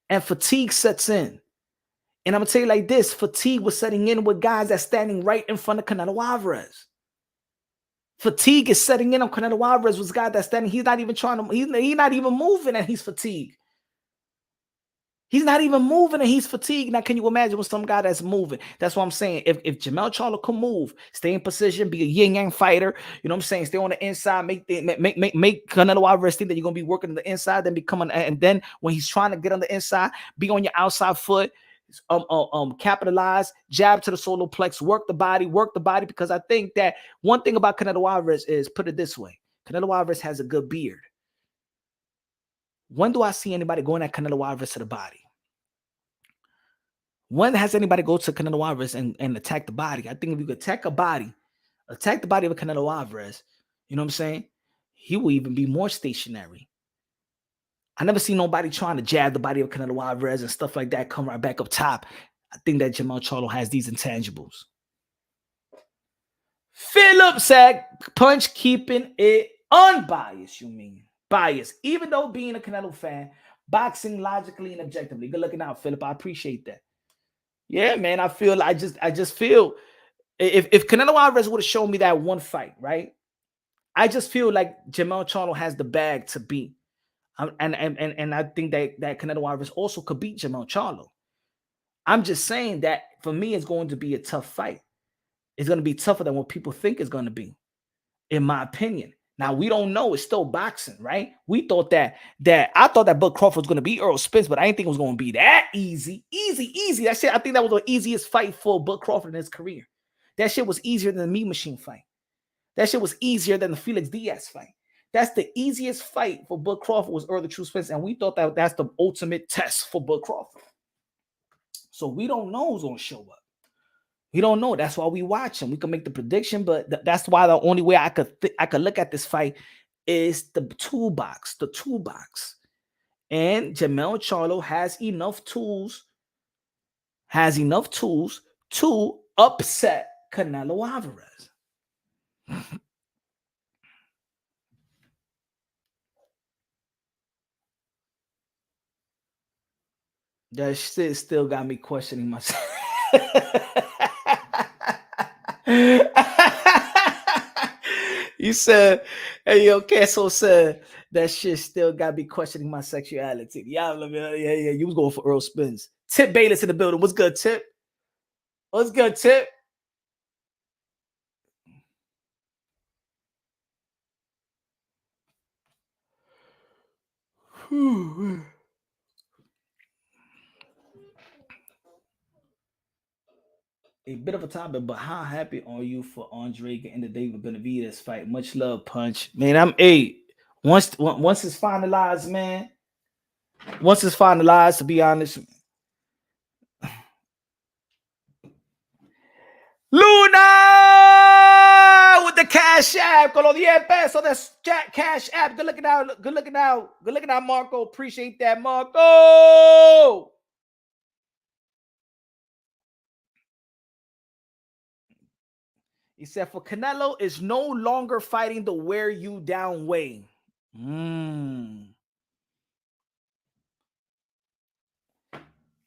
And fatigue sets in. And I'm going to tell you like this, fatigue was setting in with guys that's standing right in front of Canelo Alvarez. Fatigue is setting in on Canelo Alvarez was a guy that's standing. He's not even he's not even moving and he's fatigued. He's not even moving and he's fatigued. Now, can you imagine with some guy that's moving? That's what I'm saying. If Jermell Charlo can move, stay in position, be a yin-yang fighter, you know what I'm saying? Stay on the inside, make Canelo Alvarez think that you're going to be working on the inside, then and then when he's trying to get on the inside, be on your outside foot, capitalize, jab to the solar plex, work the body, because I think that one thing about Canelo Alvarez is, put it this way, Canelo Alvarez has a good beard. When do I see anybody going at Canelo Alvarez to the body? When has anybody go to Canelo Alvarez and attack the body? I think if you could attack the body of Canelo Alvarez, you know what I'm saying? He will even be more stationary. I never see nobody trying to jab the body of Canelo Alvarez and stuff like that, come right back up top. I think that Jermell Charlo has these intangibles. Philip said, punch keeping it unbiased, you mean? Biased. Even though being a Canelo fan, boxing logically and objectively. Good looking out, Philip. I appreciate that. Yeah, man. I just feel if Canelo Alvarez would have shown me that one fight, right? I just feel like Jermell Charlo has the bag to beat. And I think that Canelo Alvarez also could beat Jermell Charlo. I'm just saying that for me, it's going to be a tough fight. It's going to be tougher than what people think it's going to be, in my opinion. Now, we don't know. It's still boxing, right? We thought that I thought that Bud Crawford was going to beat Earl Spence, but I didn't think it was going to be that easy. Easy. That shit, I think that was the easiest fight for Bud Crawford in his career. That shit was easier than the Meat Machine fight. That shit was easier than the Felix Diaz fight. That's the easiest fight for Bud Crawford was Earl the True Spence, and we thought that that's the ultimate test for Bud Crawford. So we don't know who's going to show up. We don't know. That's why we watch him. We can make the prediction, but that's why the only way I could look at this fight is the toolbox. And Jermell Charlo has enough tools to upset Canelo Alvarez. That shit still got me questioning myself. You said, hey, yo, Queso said that shit still got me questioning my sexuality. Yeah, you was going for Earl Spence. Tip Bayless in the building. What's good, Tip? What's good, Tip? a bit of a topic, but how happy are you for Andre getting the David Benavidez fight? Much love, Punch. Man, I'm eight. Once it's finalized, man. Once it's finalized, to be honest. Luna with the cash app. Con los 10 pesos. That's cash app. Good looking out. Good looking out. Good looking out, Marco. Appreciate that, Marco. He said, for Canelo is no longer fighting the wear you down way.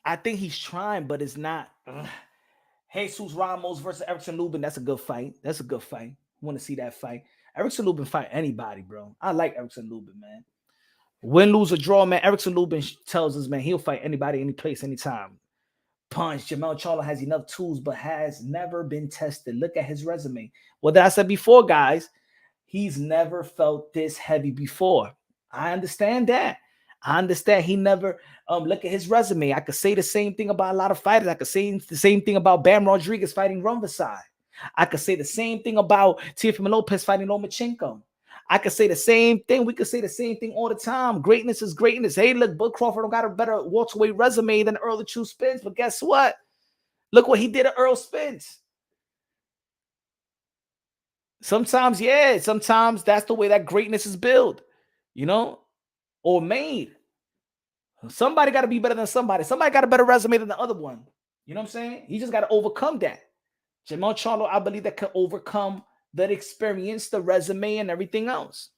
I think he's trying, but it's not. Jesus Ramos versus Erickson Lubin. That's a good fight. That's a good fight. Want to see that fight. Erickson Lubin fight anybody, bro. I like Erickson Lubin, man. Win, lose, or draw, man. Erickson Lubin tells us, man, he'll fight anybody, any place, anytime. Punch. Jermell Charlo has enough tools, but has never been tested. Look at his resume. Well, that I said before, guys, he's never felt this heavy before. I understand that. I understand he never look at his resume. I could say the same thing about a lot of fighters. I could say the same thing about Bam Rodriguez fighting Rumvasai. I could say the same thing about Teofimo Lopez fighting Lomachenko. I could say the same thing. We could say the same thing all the time. Greatness is greatness. Hey, look, Bud Crawford don't got a better welterweight resume than Earl True Spence, but guess what? Look what he did to Earl Spence. Sometimes, yeah, sometimes that's the way that greatness is built, you know, or made. Somebody got to be better than somebody. Somebody got a better resume than the other one. You know what I'm saying? He just got to overcome that. Jermell Charlo, I believe, that can overcome that experience, the resume, and everything else.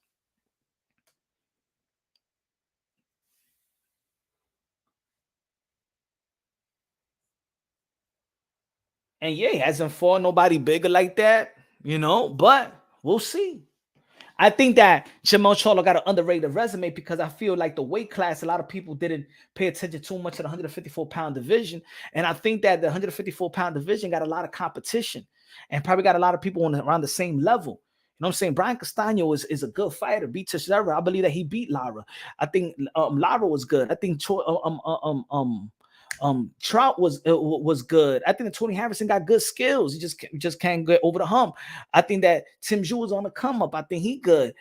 And yeah, he hasn't fought nobody bigger like that, you know, but we'll see. I think that Jermell Charlo got an underrated resume because I feel like the weight class, a lot of people didn't pay attention too much to the 154-pound division. And I think that the 154-pound division got a lot of competition and probably got a lot of people around the same level. You know what I'm saying? Brian Castaño is a good fighter. Beat Teixeira. I believe that he beat Lara. I think Lara was good. I think Trout was good. I think that Tony Harrison got good skills. He just can't get over the hump. I think that Tim Zhu is on the come up. I think he good.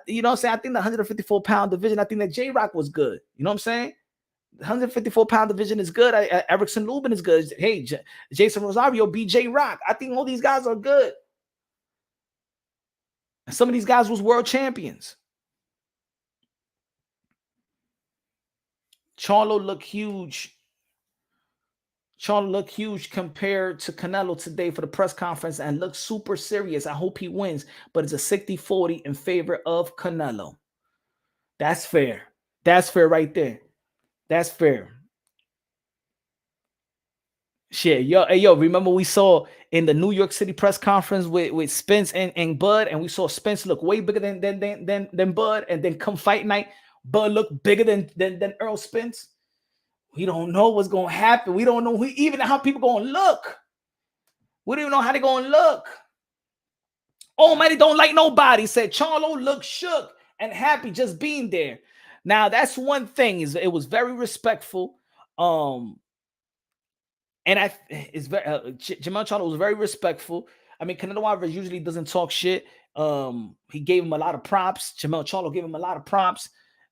You know what I'm saying? I think the 154-pound division, I think that J-Rock was good. You know what I'm saying? The 154-pound division is good. Erickson Lubin is good. Hey, Jason Rosario beat J-Rock. I think all these guys are good. Some of these guys was world champions. Charlo looked huge. Charlo looked huge compared to Canelo today for the press conference and looked super serious. I hope he wins, but it's a 60-40 in favor of Canelo. That's fair. That's fair right there. That's fair. Shit, yo, remember we saw in the New York City press conference with Spence and Bud, and we saw Spence look way bigger than Bud, and then come fight night, Bud looked bigger than Earl Spence. We don't know what's going to happen. We don't know even how people going to look. We don't even know how they're going to look. Almighty don't like nobody. Said Charlo looked shook and happy just being there. Now, that's one thing. It was very respectful. And Jermell Charlo was very respectful. I mean, Canelo Alvarez usually doesn't talk shit. He gave him a lot of props. Jermell Charlo gave him a lot of props.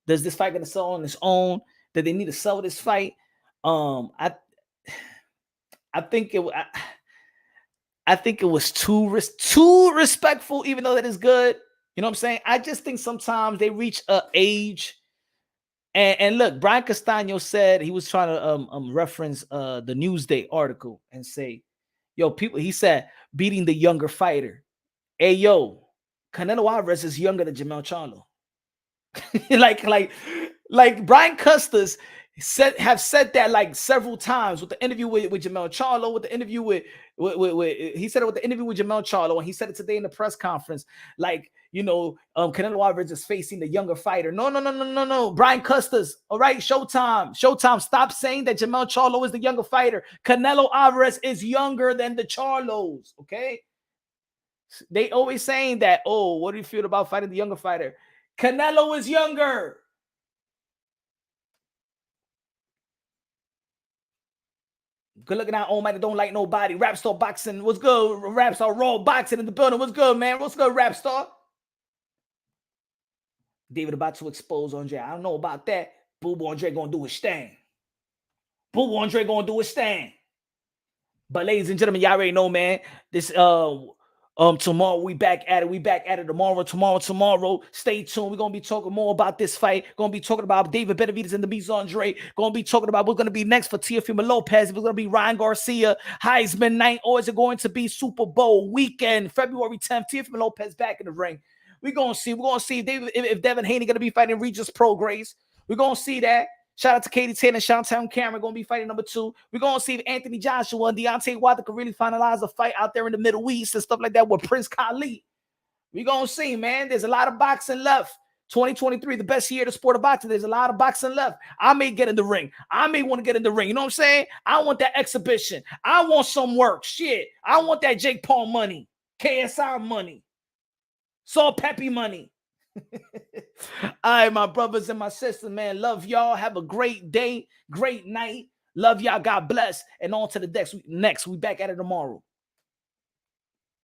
Does this fight going to sell on its own? That they need to sell this fight? I think it was too respectful, even though that is good. You know what I'm saying? I just think sometimes they reach a age. And look, Brian Castaño said he was trying to reference the Newsday article and say, yo, people, he said, beating the younger fighter. Hey, yo, Canelo Alvarez is younger than Jermell Charlo. like Brian Custis have said that like several times with the interview with Jermell Charlo, with the interview with he said it with the interview with Jermell Charlo, and he said it today in the press conference. Like, you know, Canelo Alvarez is facing the younger fighter. No. Brian Custis, all right, Showtime. Stop saying that Jermell Charlo is the younger fighter. Canelo Alvarez is younger than the Charlos, okay? They always saying that, oh, what do you feel about fighting the younger fighter? Canelo is younger. Good looking out, Almighty don't like nobody. Rap Star Boxing, what's good? Rap Star Raw Boxing in the building. What's good, man? What's good, Rap Star? David about to expose Andre. I don't know about that. Boo Boo Andre gonna do his thing. Boo Boo Andre gonna do his thing. But ladies and gentlemen, y'all already know, man. This tomorrow we back at it. We back at it tomorrow. Stay tuned. We're gonna be talking more about this fight. Gonna be talking about David Benavidez and Demetrius Andre. Gonna be talking about what's gonna be next for Teofimo Lopez. If it's gonna be Ryan Garcia, Heisman night, or is it going to be Super Bowl weekend, February 10th? Teofimo Lopez back in the ring. We're gonna see. We're gonna see if Devin Haney gonna be fighting Regis Prograis. We're gonna see that. Shout out to Katie Taylor and Shantae Cameron going to be fighting number 2. We're going to see if Anthony Joshua and Deontay Wilder can really finalize a fight out there in the Middle East and stuff like that with Prince Khalid. We're going to see, man. There's a lot of boxing left. 2023, the best year of the sport of boxing. There's a lot of boxing left. I may get in the ring. I may want to get in the ring. You know what I'm saying? I want that exhibition. I want some work. Shit. I want that Jake Paul money. KSI money. Saul Pepe money. All right, my brothers and my sisters, man. Love y'all. Have a great day, great night. Love y'all. God bless. And on to the next. We back at it tomorrow.